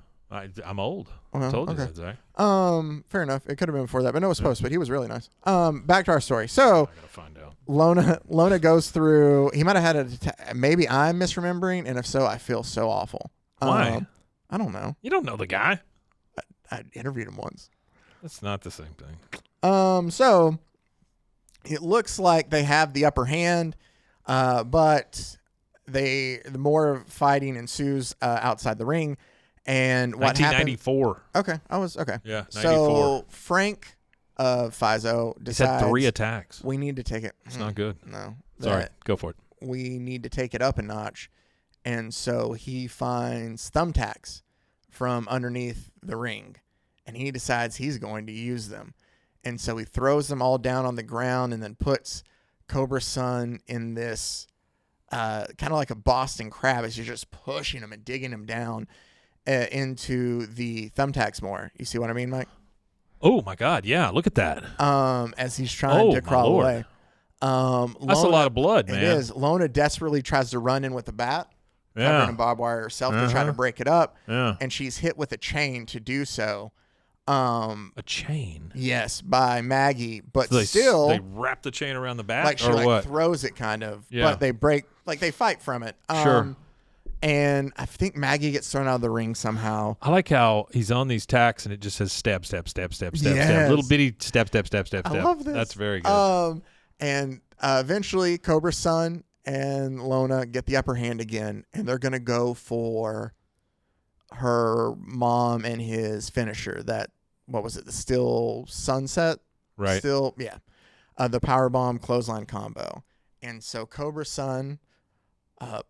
Speaker 3: I'm old.
Speaker 2: Well,
Speaker 3: I told you
Speaker 2: okay.
Speaker 3: that, Zach.
Speaker 2: Fair enough. It could have been before that, but no, it was post. But he was really nice. Back to our story. So
Speaker 3: I gotta find out.
Speaker 2: Lona goes through. He might have had maybe I'm misremembering, and if so, I feel so awful.
Speaker 3: Why?
Speaker 2: I don't know.
Speaker 3: You don't know the guy.
Speaker 2: I interviewed him once.
Speaker 3: That's not the same thing.
Speaker 2: So it looks like they have the upper hand, but the more fighting ensues outside the ring, and what happened?
Speaker 3: 1994.
Speaker 2: Okay, I was okay.
Speaker 3: Yeah, 94.
Speaker 2: So Frank of FIZO
Speaker 3: He's had
Speaker 2: decides
Speaker 3: 3 attacks.
Speaker 2: we need to take it.
Speaker 3: It's not good.
Speaker 2: No,
Speaker 3: Sorry.
Speaker 2: that
Speaker 3: Go for it.
Speaker 2: we need to take it up a notch, and so he finds thumbtacks from underneath the ring, and he decides he's going to use them. And so he throws them all down on the ground and then puts Cobra Sun in this kind of like a Boston crab as you're just pushing him and digging him down into the thumbtacks more. You see what I mean, Mike?
Speaker 3: Oh, my God. Yeah, look at that.
Speaker 2: As he's trying to crawl away.
Speaker 3: That's a lot of blood, man.
Speaker 2: It is. Lona desperately tries to run in with the bat,
Speaker 3: Yeah.
Speaker 2: covered in barbed wire herself to try to break it up.
Speaker 3: Yeah.
Speaker 2: And she's hit with a chain to do so.
Speaker 3: A chain?
Speaker 2: Yes, by Maggie, but
Speaker 3: So
Speaker 2: still,
Speaker 3: they wrap the chain around the bat,
Speaker 2: like she
Speaker 3: or
Speaker 2: like
Speaker 3: what?
Speaker 2: throws it kind of,
Speaker 3: Yeah.
Speaker 2: but they break, like they fight from it.
Speaker 3: Sure.
Speaker 2: And I think Maggie gets thrown out of the ring somehow.
Speaker 3: I like how he's on these tacks and it just says stab, stab, stab, stab, stab,
Speaker 2: Yes.
Speaker 3: stab. Little bitty stab, stab, stab, stab,
Speaker 2: I
Speaker 3: stab.
Speaker 2: love this.
Speaker 3: That's very good.
Speaker 2: And eventually Cobra Sun and Lona get the upper hand again, and they're gonna go for her mom and his finisher. That what was it? The Still Sunset.
Speaker 3: Right.
Speaker 2: Still, yeah. The Powerbomb clothesline combo, and so Cobra Sun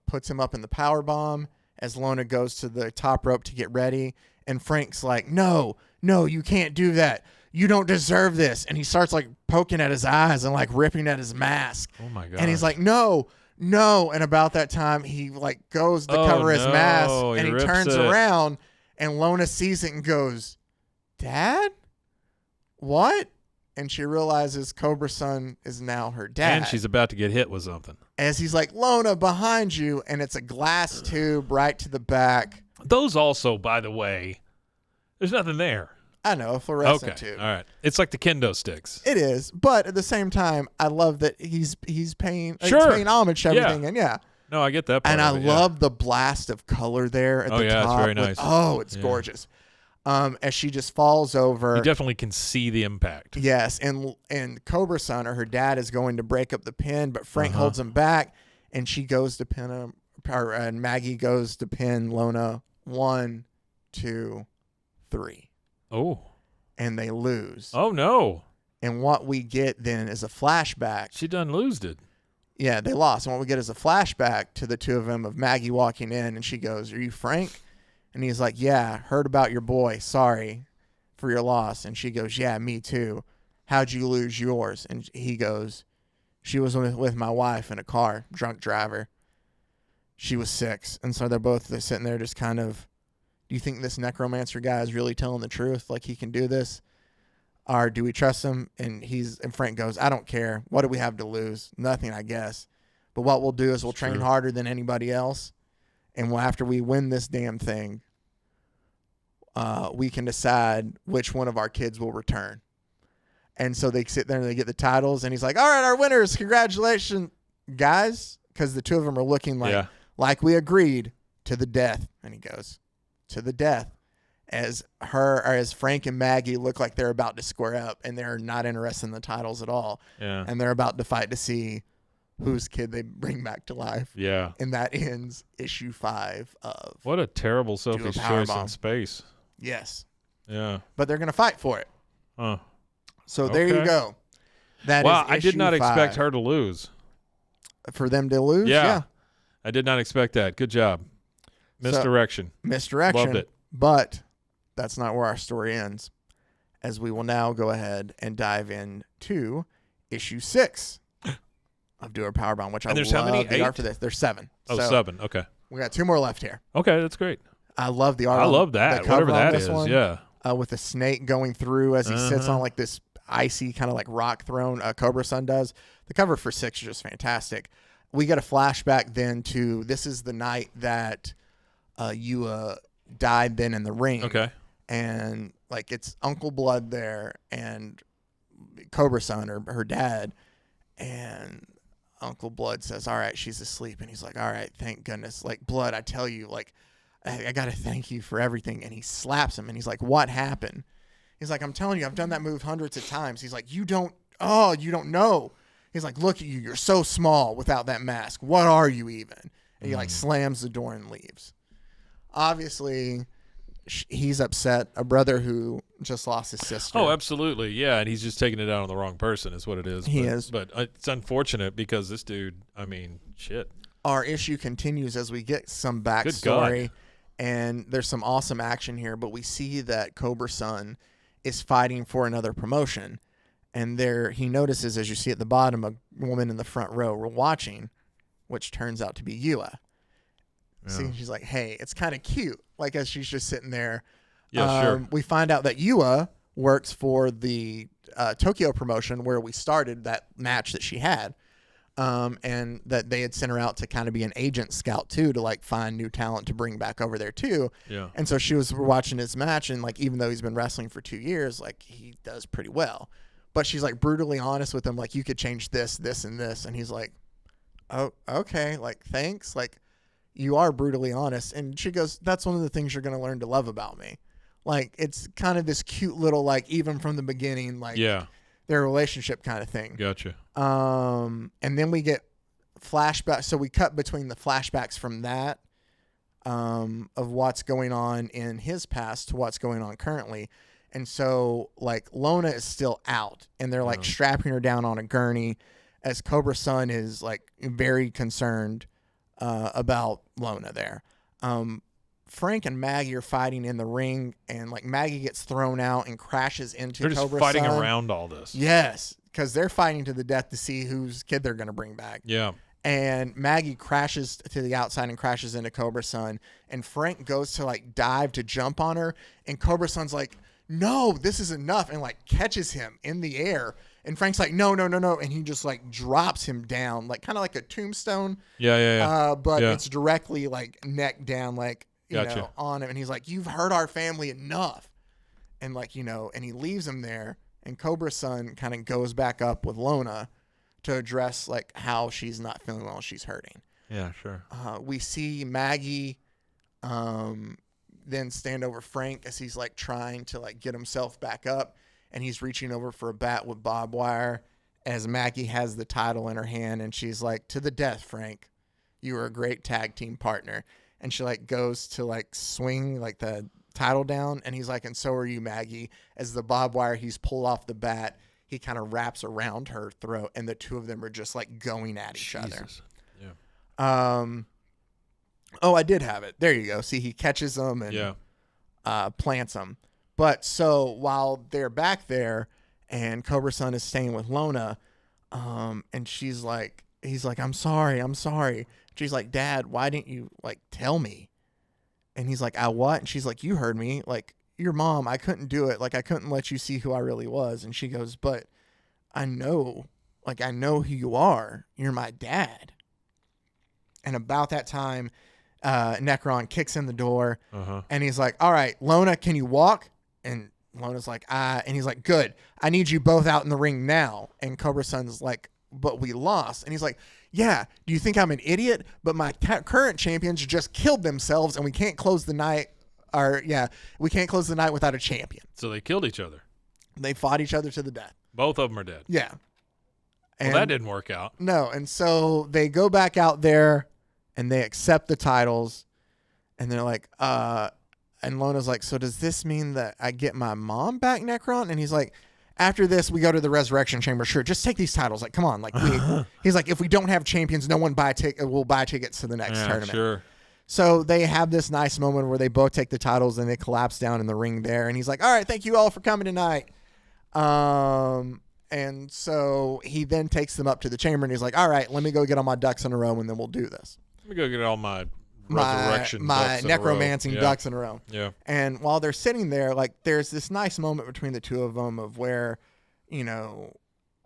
Speaker 2: puts him up in the Powerbomb as Lona goes to the top rope to get ready, and Frank's like, "No, you can't do that. You don't deserve this." And he starts like poking at his eyes and like ripping at his mask.
Speaker 3: Oh my God.
Speaker 2: And he's like, no. And about that time, he like goes to cover his mask, and he
Speaker 3: rips
Speaker 2: turns
Speaker 3: it.
Speaker 2: around, and Lona sees it and goes, "Dad, what?" And she realizes Cobra Sun is now her dad.
Speaker 3: And she's about to get hit with something.
Speaker 2: As he's like, "Lona, behind you," and it's a glass tube right to the back.
Speaker 3: Those also, by the way, there's nothing there.
Speaker 2: I know, a fluorescent
Speaker 3: Okay.
Speaker 2: tube.
Speaker 3: All right. It's like the kendo sticks.
Speaker 2: It is, but at the same time, I love that he's paying
Speaker 3: Sure.
Speaker 2: paying homage to everything, and yeah.
Speaker 3: No, I get that part
Speaker 2: And I
Speaker 3: of it, yeah.
Speaker 2: love the blast of color there at
Speaker 3: Oh,
Speaker 2: the
Speaker 3: yeah, it's
Speaker 2: top.
Speaker 3: very nice.
Speaker 2: It's
Speaker 3: Yeah.
Speaker 2: gorgeous. As she just falls over.
Speaker 3: You definitely can see the impact.
Speaker 2: Yes, and Cobra Sun, or her dad, is going to break up the pin, but Frank
Speaker 3: Uh-huh.
Speaker 2: holds him back, and she goes to pin him, and Maggie goes to pin Lona 1, 2, 3.
Speaker 3: Oh.
Speaker 2: And they lose.
Speaker 3: Oh, no.
Speaker 2: And what we get then is a flashback.
Speaker 3: She done losed it.
Speaker 2: Yeah, they lost. And what we get is a flashback to the two of them of Maggie walking in, and she goes, "Are you Frank?" And he's like, "Yeah, heard about your boy. Sorry for your loss." And she goes, "Yeah, me too. How'd you lose yours?" And he goes, "She was with my wife in a car, drunk driver. She was 6. And so they're sitting there just kind of, do you think this necromancer guy is really telling the truth? Like he can do this? Or do we trust him? And Frank goes, "I don't care. What do we have to lose? Nothing, I guess. But what we'll do is we'll train harder than anybody else. And after we win this damn thing, we can decide which one of our kids will return." And so they sit there and they get the titles. And he's like, "All right, our winners. Congratulations, guys." Because the two of them are looking like we agreed, to the death. And he goes, "To the death." As Frank and Maggie look like they're about to square up, and they're not interested in the titles at all.
Speaker 3: Yeah.
Speaker 2: And they're about to fight to see whose kid they bring back to life.
Speaker 3: Yeah.
Speaker 2: And that ends issue 5 of
Speaker 3: What a terrible selfish choice in space.
Speaker 2: Yes.
Speaker 3: Yeah.
Speaker 2: But they're going to fight for it.
Speaker 3: Huh.
Speaker 2: So there you go. That
Speaker 3: wow,
Speaker 2: is
Speaker 3: I did not
Speaker 2: issue
Speaker 3: expect
Speaker 2: 5.
Speaker 3: her to lose.
Speaker 2: For them to lose?
Speaker 3: Yeah. I did not expect that. Good job. Misdirection.
Speaker 2: Misdirection.
Speaker 3: Loved it.
Speaker 2: But that's not where our story ends, as we will now go ahead and dive into issue 6 of Do A Powerbomb, which I
Speaker 3: there's
Speaker 2: love
Speaker 3: how many?
Speaker 2: the
Speaker 3: 8?
Speaker 2: art for this. There's 7.
Speaker 3: Oh,
Speaker 2: So
Speaker 3: 7. Okay.
Speaker 2: we got 2 more left here.
Speaker 3: Okay, that's great.
Speaker 2: I love the art.
Speaker 3: I love that.
Speaker 2: The cover
Speaker 3: Whatever
Speaker 2: on
Speaker 3: that
Speaker 2: this
Speaker 3: is.
Speaker 2: one,
Speaker 3: Yeah.
Speaker 2: with the snake going through as he sits on like this icy kind of like rock throne. Cobra Sun does. The cover for 6 is just fantastic. We get a flashback then to, this is the night that Yua died then in the ring.
Speaker 3: Okay.
Speaker 2: And like it's Uncle Blood there and Cobra Sun, or her dad, and Uncle Blood says, "All right, she's asleep." And he's like, "All right, thank goodness. Like, Blood, I tell you, like, I got to thank you for everything." And he slaps him and he's like, "What happened?" He's like, "I'm telling you, I've done that move hundreds of times." He's like, you don't know. He's like, "Look at you. You're so small without that mask. What are you even?" And he like slams the door and leaves. Obviously, he's upset. A brother who just lost his sister.
Speaker 3: Oh, absolutely. Yeah, and he's just taking it out on the wrong person is what it is.
Speaker 2: He is.
Speaker 3: But it's unfortunate because this dude, I mean, shit.
Speaker 2: Our issue continues as we get some
Speaker 3: Good
Speaker 2: backstory.
Speaker 3: God.
Speaker 2: And there's some awesome action here, but we see that Cobra Sun is fighting for another promotion. And there he notices, as you see at the bottom, a woman in the front row watching, which turns out to be Yua.
Speaker 3: Yeah.
Speaker 2: See, she's like, "Hey," it's kind of cute. Like as she's just sitting there.
Speaker 3: Yeah, sure.
Speaker 2: We find out that Yua works for the Tokyo promotion where we started that match that she had. And that they had sent her out to kind of be an agent scout too, to like find new talent to bring back over there too.
Speaker 3: Yeah.
Speaker 2: And so she was watching his match, and like, even though he's been wrestling for 2 years, like he does pretty well, but she's like brutally honest with him. Like, you could change this, this, and this. And he's like, "Oh, okay. Like, thanks. Like, you are brutally honest." And she goes, "That's one of the things you're going to learn to love about me." Like, it's kind of this cute little, like, even from the beginning, like,
Speaker 3: Yeah.
Speaker 2: their relationship kind of thing.
Speaker 3: Gotcha.
Speaker 2: And then we get flashbacks. So we cut between the flashbacks from that, of what's going on in his past to what's going on currently. And so like Lona is still out, and they're like strapping her down on a gurney as Cobra Sun is like very concerned, about Lona there. Frank and Maggie are fighting in the ring, and like Maggie gets thrown out and crashes into
Speaker 3: They're just
Speaker 2: Cobra
Speaker 3: fighting
Speaker 2: Sun.
Speaker 3: around all this.
Speaker 2: Yes, because they're fighting to the death to see whose kid they're going to bring back.
Speaker 3: Yeah.
Speaker 2: And Maggie crashes to the outside and crashes into Cobra Sun. And Frank goes to like dive to jump on her, and Cobra Sun's like, "No, this is enough," and like catches him in the air. And Frank's like, "No, no, no, no," and he just like drops him down, like kind of like a tombstone.
Speaker 3: Yeah.
Speaker 2: But
Speaker 3: Yeah.
Speaker 2: it's directly like neck down, like you
Speaker 3: Gotcha.
Speaker 2: know, on him. And he's like, "You've hurt our family enough," and like, you know, and he leaves him there. And Cobra Sun kind of goes back up with Lona to address like how she's not feeling well, she's hurting.
Speaker 3: Yeah, sure.
Speaker 2: We see Maggie then stand over Frank as he's like trying to like get himself back up, and he's reaching over for a bat with barbed wire as Maggie has the title in her hand, and she's like, "To the death, Frank. You were a great tag team partner." And she like goes to like swing like the title down, and he's like, "And so are you, Maggie." As the barbed wire he's pulled off the bat, he kind of wraps around her throat, and the two of them are just like going at each other.
Speaker 3: Yeah.
Speaker 2: Oh, I did have it. There you go. See, he catches them and plants them. But so while they're back there and Cobra Sun is staying with Lona, and he's like, I'm sorry. She's like, Dad, why didn't you like tell me? And he's like, I what? And she's like, you heard me. Like, your mom, I couldn't do it. Like, I couldn't let you see who I really was. And she goes, but I know who you are. You're my dad. And about that time, Necron kicks in the door, and he's like, all right, Lona, can you walk? And Lona's like, and he's like, good. I need you both out in the ring now. And Cobra Sun's like, but we lost. And he's like, yeah, do you think I'm an idiot? But my current champions just killed themselves, and we can't close the night. We can't close the night without a champion.
Speaker 3: So they killed each other.
Speaker 2: They fought each other to the death.
Speaker 3: Both of them are dead.
Speaker 2: Yeah.
Speaker 3: Well, that didn't work out.
Speaker 2: No, and so they go back out there, and they accept the titles, and they're like, and Lona's like, so does this mean that I get my mom back, Necron? And he's like, after this, we go to the Resurrection Chamber. Sure, just take these titles. Like, come on. Like, he's like, if we don't have champions, no one will buy tickets to the next tournament. Sure. So they have this nice moment where they both take the titles and they collapse down in the ring there. And he's like, all right, thank you all for coming tonight. And so he then takes them up to the chamber and he's like, all right, let me go get all my ducks in a row and then we'll do this.
Speaker 3: Let me go get all my resurrection
Speaker 2: my necromancing ducks in a row.
Speaker 3: Yeah.
Speaker 2: And while they're sitting there, like, there's this nice moment between the two of them of where, you know,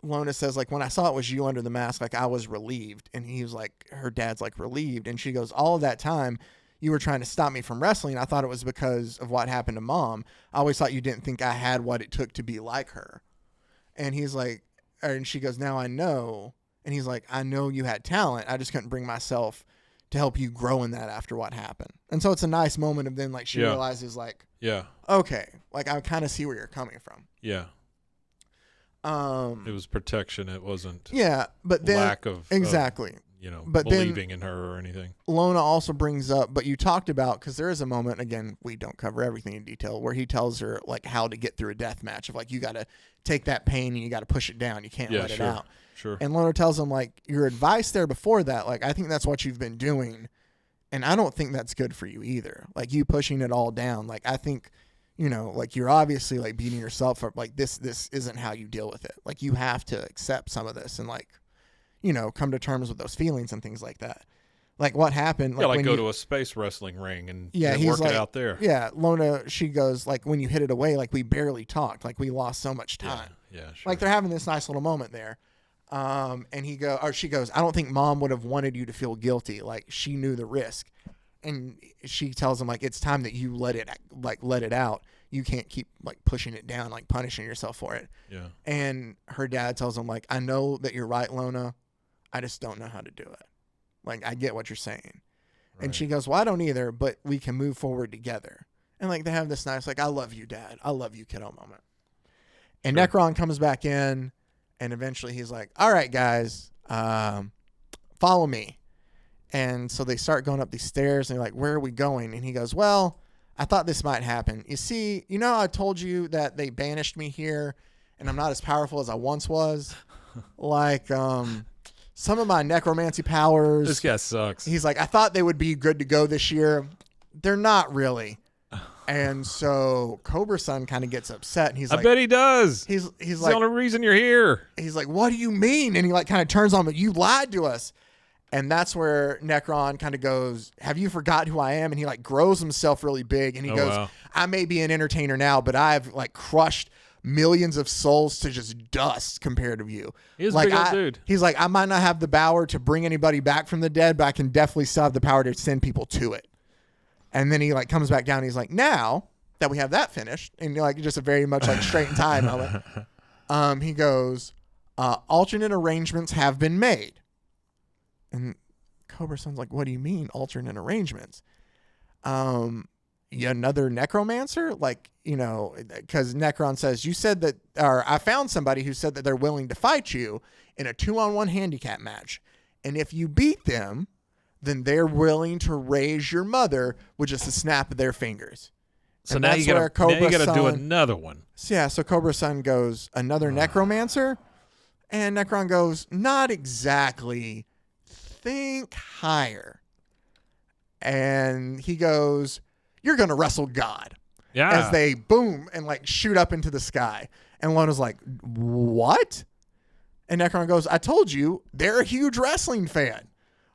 Speaker 2: Lona says, like, when I saw it was you under the mask, like, I was relieved. And he was like, her dad's like, relieved. And she goes, all of that time you were trying to stop me from wrestling. I thought it was because of what happened to Mom. I always thought you didn't think I had what it took to be like her. And he's like, and she goes, now I know. And he's like, I know you had talent. I just couldn't bring myself to help you grow in that after what happened. And so it's a nice moment of then, like, she realizes, like, okay, like, I kind of see where you're coming from.
Speaker 3: Yeah. It was protection. It wasn't
Speaker 2: but then
Speaker 3: lack of
Speaker 2: exactly.
Speaker 3: But believing in her or anything.
Speaker 2: Lona also brings up, but you talked about, because there is a moment, again, we don't cover everything in detail, where he tells her, like, how to get through a death match of, like, you got to take that pain and you got to push it down. You can't let it out.
Speaker 3: Sure.
Speaker 2: And Lona tells him, like, your advice there before that, like, I think that's what you've been doing. And I don't think that's good for you either. Like, you pushing it all down. Like, I think, like, you're obviously, like, beating yourself up. Like, this isn't how you deal with it. Like, you have to accept some of this and, like, come to terms with those feelings and things like that. Like, what happened?
Speaker 3: Like go to a space wrestling ring and work it out there.
Speaker 2: Yeah, Lona, she goes, like, when you hit it away, like, we barely talked. Like, we lost so much time.
Speaker 3: Yeah, sure.
Speaker 2: Like, they're having this nice little moment there. And she goes, I don't think Mom would have wanted you to feel guilty. Like, she knew the risk. And she tells him, like, it's time that you let it out. You can't keep, like, pushing it down, like, punishing yourself for it.
Speaker 3: Yeah.
Speaker 2: And her dad tells him, like, I know that you're right, Lona. I just don't know how to do it. Like, I get what you're saying. Right. And she goes, well, I don't either, but we can move forward together. And, like, they have this nice, like, I love you, Dad. I love you, kiddo moment. And Necron comes back in, and eventually he's like, all right, guys, follow me. And so they start going up these stairs, and they're like, where are we going? And he goes, well, I thought this might happen. You see, I told you that they banished me here, and I'm not as powerful as I once was. Like, some of my necromancy powers.
Speaker 3: This guy sucks.
Speaker 2: He's like, I thought they would be good to go this year. They're not really. And so Cobra Sun kind of gets upset, and he's like,
Speaker 3: I bet he does.
Speaker 2: He's
Speaker 3: like,
Speaker 2: the
Speaker 3: only reason you're here.
Speaker 2: He's like, what do you mean? And he, like, kind of turns on him. You lied to us. And that's where Necron kind of goes, have you forgot who I am? And he, like, grows himself really big. And he goes, wow. I may be an entertainer now, but I've, like, crushed millions of souls to just dust compared to you.
Speaker 3: He's
Speaker 2: like,
Speaker 3: a big old dude.
Speaker 2: He's like, I might not have the power to bring anybody back from the dead, but I can definitely still have the power to send people to it. And then he, like, comes back down. And he's like, now that we have that finished, and, like, just a very much, like, straight in time moment, he goes, alternate arrangements have been made. And Cobra Sun's like, what do you mean alternate arrangements? Another necromancer? Like, because Necron says, you said that, or I found somebody who said that they're willing to fight you in a 2-on-1 handicap match. And if you beat them, then they're willing to raise your mother with just a snap of their fingers.
Speaker 3: So
Speaker 2: And
Speaker 3: now
Speaker 2: that's
Speaker 3: you
Speaker 2: where
Speaker 3: got to do
Speaker 2: Cobra-san-
Speaker 3: another one.
Speaker 2: So Cobra-san goes, another necromancer? And Necron goes, not exactly. Think higher. And he goes, you're going to wrestle God.
Speaker 3: Yeah.
Speaker 2: As they boom and like shoot up into the sky. And Lona's like, what? And Necron goes, I told you, they're a huge wrestling fan.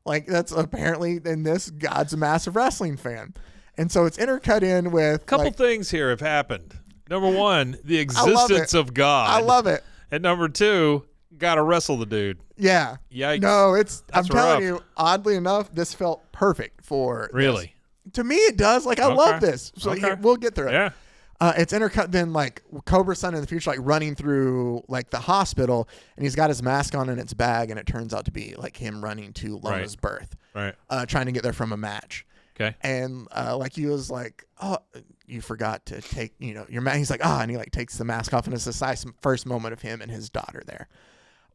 Speaker 2: Like, that's apparently in this, God's a massive wrestling fan. And so it's intercut in with
Speaker 3: A couple
Speaker 2: like,
Speaker 3: things here have happened. Number one, the
Speaker 2: love
Speaker 3: existence
Speaker 2: it.
Speaker 3: of God.
Speaker 2: I love it.
Speaker 3: And number two, got to wrestle the dude.
Speaker 2: Yeah.
Speaker 3: Yikes.
Speaker 2: No, I'm
Speaker 3: That's
Speaker 2: telling
Speaker 3: rough.
Speaker 2: you, oddly enough, this felt perfect for
Speaker 3: Really?
Speaker 2: this. To me, it does. Like, I love this. So
Speaker 3: Okay.
Speaker 2: here, we'll get through it.
Speaker 3: Yeah.
Speaker 2: It's intercut then like Cobra-san in the future, like running through like the hospital, and he's got his mask on in its bag, and it turns out to be like him running to Lona's birth,
Speaker 3: Right.
Speaker 2: trying to get there from a match.
Speaker 3: Okay.
Speaker 2: And like he was like, oh, you forgot to take, your mask. He's like, and he like takes the mask off, and it's the first moment of him and his daughter there.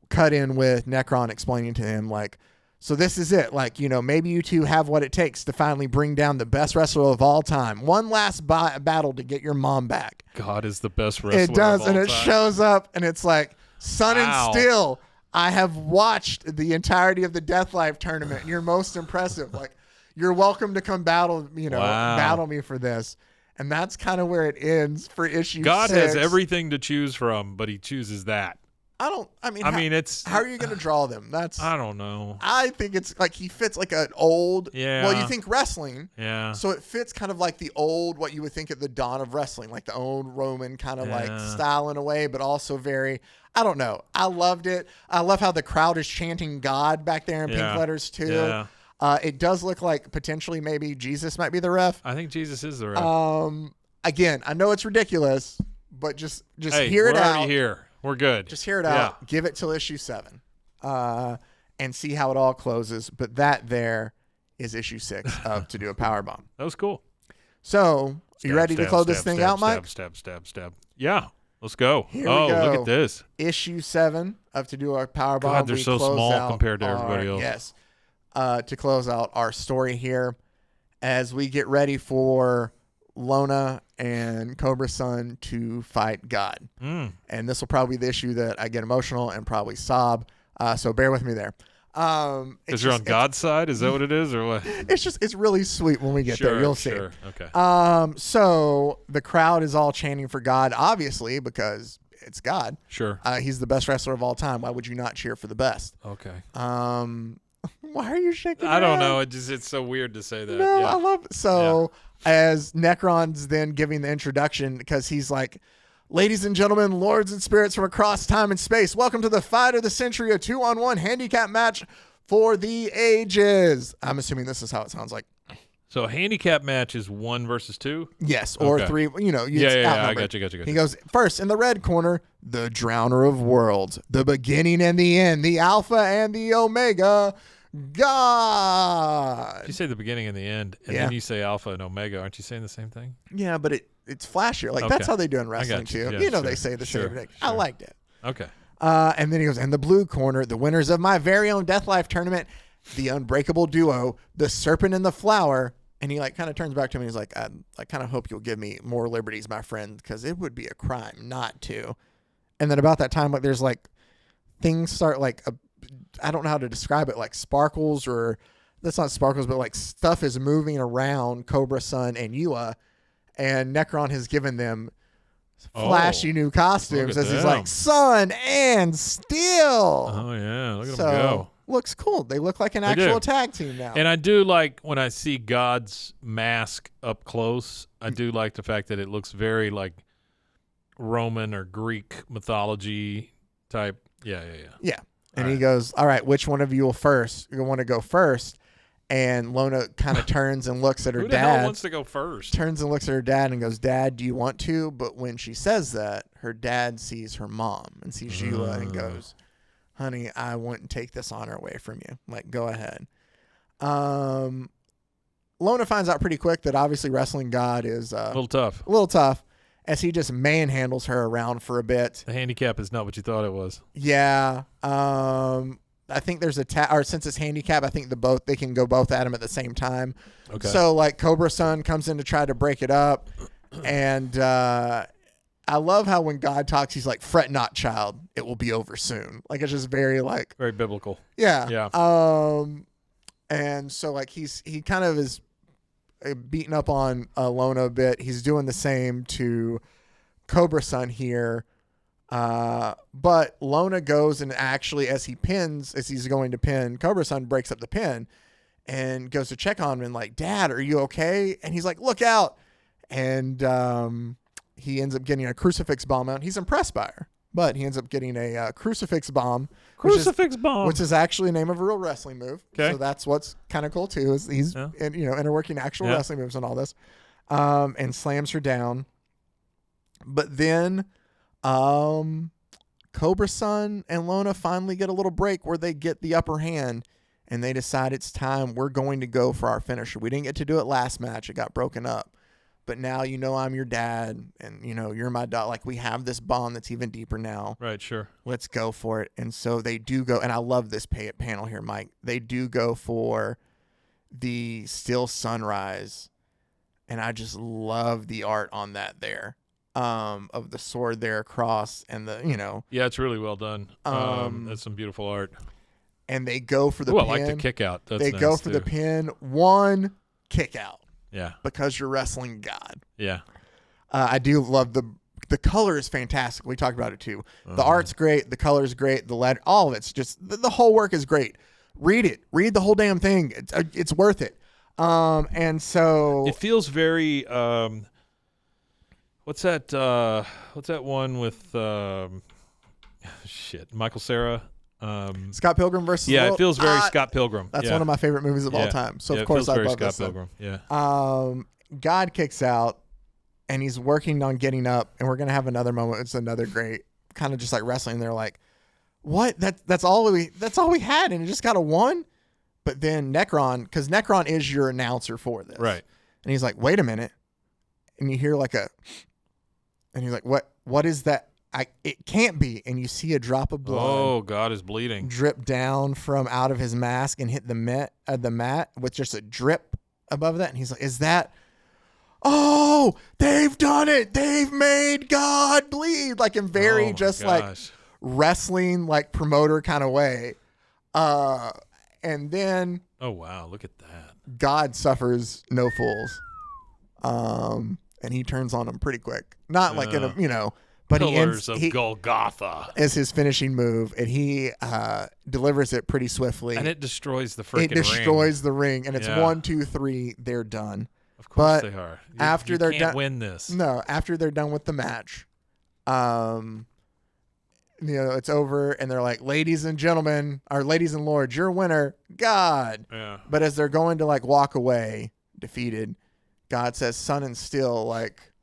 Speaker 2: Cut in with Necron explaining to him like, so this is it. Like, maybe you two have what it takes to finally bring down the best wrestler of all time. One last battle to get your mom back.
Speaker 3: God is the best wrestler.
Speaker 2: It does,
Speaker 3: of all
Speaker 2: and it
Speaker 3: time.
Speaker 2: shows up, and it's like, Sun
Speaker 3: Wow.
Speaker 2: and Steel, I have watched the entirety of the Death Life tournament. You're most impressive. Like, you're welcome to come battle,
Speaker 3: Wow.
Speaker 2: battle me for this. And that's kind of where it ends for issue
Speaker 3: God
Speaker 2: 6.
Speaker 3: has everything to choose from, but he chooses that.
Speaker 2: I mean,
Speaker 3: it's.
Speaker 2: how are you going to draw them?
Speaker 3: I don't know.
Speaker 2: I think it's like he fits like an old.
Speaker 3: Yeah.
Speaker 2: Well, you think wrestling.
Speaker 3: Yeah.
Speaker 2: So it fits kind of like the old, what you would think at the dawn of wrestling, like the old Roman kind of like
Speaker 3: Yeah.
Speaker 2: style in a way, but also very, I don't know. I loved it. I love how the crowd is chanting God back there in pink
Speaker 3: Yeah.
Speaker 2: letters too.
Speaker 3: Yeah.
Speaker 2: It does look like potentially maybe Jesus might be the ref.
Speaker 3: I think Jesus is the ref.
Speaker 2: Again, I know it's ridiculous, but just
Speaker 3: Hey,
Speaker 2: hear it
Speaker 3: we're
Speaker 2: out.
Speaker 3: already here. We're good.
Speaker 2: Just hear it out. Give it till issue 7, and see how it all closes. But that there is issue 6 of To Do a Powerbomb.
Speaker 3: That was cool.
Speaker 2: So, you ready to close this thing out, Mike?
Speaker 3: Stab. Yeah. Let's go.
Speaker 2: Here we
Speaker 3: Look
Speaker 2: go.
Speaker 3: at this.
Speaker 2: Issue 7 of To Do a Powerbomb.
Speaker 3: God, they're
Speaker 2: We
Speaker 3: so
Speaker 2: close
Speaker 3: small
Speaker 2: out
Speaker 3: compared to everybody else.
Speaker 2: Yes. To close out our story here, as we get ready for Lona and Cobra-san to fight God. And this will probably be the issue that I get emotional and probably sob. So bear with me there.
Speaker 3: Because you're on God's side? Is that what it is, or what?
Speaker 2: It's really sweet when we get there. You'll see.
Speaker 3: Sure. Okay.
Speaker 2: So the crowd is all chanting for God, obviously, because it's God.
Speaker 3: Sure.
Speaker 2: He's the best wrestler of all time. Why would you not cheer for the best?
Speaker 3: Okay.
Speaker 2: Why are you shaking?
Speaker 3: I don't
Speaker 2: your
Speaker 3: know.
Speaker 2: head?
Speaker 3: It's so weird to say that.
Speaker 2: No,
Speaker 3: Yeah.
Speaker 2: I love it. So as Necron's then giving the introduction, because he's like, ladies and gentlemen, lords and spirits from across time and space, welcome to the fight of the century, a 2-on-1 handicap match for the ages. I'm assuming this is how it sounds like.
Speaker 3: So a handicap match is 1 versus 2?
Speaker 2: Yes, or
Speaker 3: Okay.
Speaker 2: 3.
Speaker 3: Yeah. I got you.
Speaker 2: He goes, first in the red corner, the Drowner of Worlds, the beginning and the end, the Alpha and the Omega, God.
Speaker 3: You say the beginning and the end, and then you say Alpha and Omega. Aren't you saying the same thing?
Speaker 2: Yeah, but it's flashier. Like,
Speaker 3: Okay.
Speaker 2: that's how they do in wrestling,
Speaker 3: got you.
Speaker 2: too.
Speaker 3: Yeah,
Speaker 2: They
Speaker 3: sure.
Speaker 2: say the
Speaker 3: Sure.
Speaker 2: same thing. I
Speaker 3: Sure.
Speaker 2: liked it.
Speaker 3: Okay.
Speaker 2: And then he goes, in the blue corner, the winners of my very own Death Life tournament, the unbreakable duo, the Serpent and the Flower. And he like kind of turns back to me. He's like, I kind of hope you'll give me more liberties, my friend, because it would be a crime not to. And then about that time, like there's like things start like, I don't know how to describe it, like sparkles, or that's not sparkles, but like stuff is moving around Cobra-san and Yua, and Necron has given them flashy new costumes
Speaker 3: look at
Speaker 2: as he's
Speaker 3: them.
Speaker 2: like Sun and Steel.
Speaker 3: Oh, yeah. Look at
Speaker 2: So
Speaker 3: them go.
Speaker 2: looks cool. They look like an
Speaker 3: They
Speaker 2: actual
Speaker 3: do.
Speaker 2: tag team now.
Speaker 3: And I do like when I see God's mask up close. I do like the fact that it looks very like Roman or Greek mythology type. Yeah.
Speaker 2: Yeah. And
Speaker 3: All
Speaker 2: he
Speaker 3: right.
Speaker 2: goes, all right, which one of you will want to go first? And Lona kind of turns and looks at her
Speaker 3: Who the hell
Speaker 2: dad.
Speaker 3: wants to go first?
Speaker 2: Turns and looks at her dad and goes, Dad, do you want to? But when she says that, her dad sees her mom and sees Sheila and goes, honey, I wouldn't take this honor away from you. Like, go ahead. Lona finds out pretty quick that obviously wrestling God is
Speaker 3: A little tough.
Speaker 2: a little tough, as he just manhandles her around for a bit.
Speaker 3: The handicap is not what you thought it was.
Speaker 2: Yeah. I think there's or since it's handicap, I think they can go both at him at the same time.
Speaker 3: Okay.
Speaker 2: So like Cobra-san comes in to try to break it up, And I love how when God talks, he's like, "Fret not, child, it will be over soon." Like, it's just very like,
Speaker 3: Very biblical.
Speaker 2: yeah.
Speaker 3: Yeah.
Speaker 2: And so like he kind of is beating up on Lona a bit. He's doing the same to Cobra Sun here. But Lona goes and actually, as he's going to pin, Cobra Sun breaks up the pin and goes to check on him and like, "Dad, are you okay?" And he's like, "Look out." And he ends up getting a crucifix bomb out. He's impressed by her, but he ends up getting a crucifix bomb. Which is actually the name of a real wrestling move.
Speaker 3: Okay.
Speaker 2: So that's what's kind of cool too, is he's interworking actual wrestling moves and all this. And slams her down. But then Cobra Sun and Lona finally get a little break where they get the upper hand and they decide it's time. We're going to go for our finisher. We didn't get to do it last match. It got broken up. But now I'm your dad and, you're my dad. Like, we have this bond that's even deeper now.
Speaker 3: Right, sure.
Speaker 2: Let's go for it. And so they do go. And I love this panel here, Mike. They do go for the still sunrise. And I just love the art on that there. Of the sword there across and the,
Speaker 3: Yeah, it's really well done. That's some beautiful art.
Speaker 2: And they go for the pin.
Speaker 3: I like the kick out. That's
Speaker 2: they
Speaker 3: nice
Speaker 2: go for
Speaker 3: too.
Speaker 2: the pin. One kick out.
Speaker 3: Yeah.
Speaker 2: Because you're wrestling God.
Speaker 3: Yeah.
Speaker 2: I do love the color is fantastic. We talked about it too. The art's great. The color's great. The letter, all of it's just, the whole work is great. Read it. Read the whole damn thing. It's worth it. And so.
Speaker 3: It feels very, what's that one with, Michael Cera?
Speaker 2: Scott Pilgrim versus
Speaker 3: Yeah, it feels very Scott Pilgrim.
Speaker 2: That's one of my favorite movies of all time. So of course I love
Speaker 3: Scott
Speaker 2: this.
Speaker 3: Pilgrim. Yeah.
Speaker 2: God kicks out and he's working on getting up, and we're gonna have another moment. It's another great kind of just like wrestling. They're like, "What? That's all we had, and it just got a 1." But then Necron, because Necron is your announcer for this,
Speaker 3: Right?
Speaker 2: And he's like, "Wait a minute," and you hear like and he's like, "What is that? It can't be." And you see a drop of blood.
Speaker 3: Oh, God is bleeding.
Speaker 2: Drip down from out of his mask and hit the mat with just a drip above that. And he's like, "Is that? Oh, they've done it. They've made God bleed." Like in very like wrestling, like promoter kind of way. And then.
Speaker 3: Oh, wow. Look at that.
Speaker 2: God suffers no fools. And he turns on him pretty quick. Not like in a, but
Speaker 3: Pillars of Golgotha
Speaker 2: as his finishing move, and he delivers it pretty swiftly.
Speaker 3: And it destroys the freaking ring.
Speaker 2: It destroys the ring, and it's 1, 2, 3. They're done.
Speaker 3: Of course
Speaker 2: but
Speaker 3: they are.
Speaker 2: After they're done,
Speaker 3: can't win this.
Speaker 2: No, after they're done with the match, it's over, and they're like, "Ladies and gentlemen, or ladies and lords, your winner, God."
Speaker 3: Yeah.
Speaker 2: But as they're going to like walk away, defeated, God says, "Son and still, like,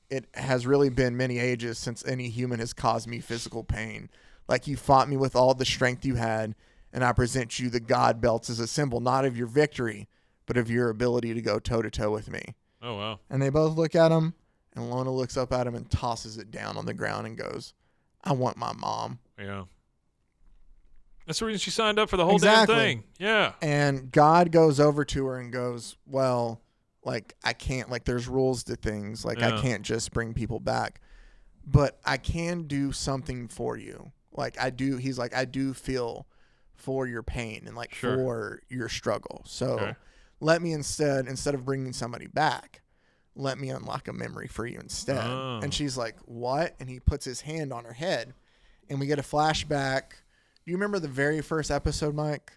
Speaker 2: it has really been many ages since any human has caused me physical pain. Like, you fought me with all the strength you had, and I present you the God belts as a symbol, not of your victory, but of your ability to go toe-to-toe with me."
Speaker 3: Oh, wow.
Speaker 2: And they both look at him, and Lona looks up at him and tosses it down on the ground and goes, "I want my mom."
Speaker 3: Yeah. That's the reason she signed up for the whole damn thing. Yeah.
Speaker 2: And God goes over to her and goes, "Well, like, I can't, like, there's rules to things. Like, I can't just bring people back, but I can do something for you. Like, I do." He's like, "I do feel for your pain and like for your struggle. So let me instead of bringing somebody back, let me unlock a memory for you instead."
Speaker 3: Oh.
Speaker 2: And she's like, "What?" And he puts his hand on her head, and we get a flashback. Do you remember the very first episode, Mike?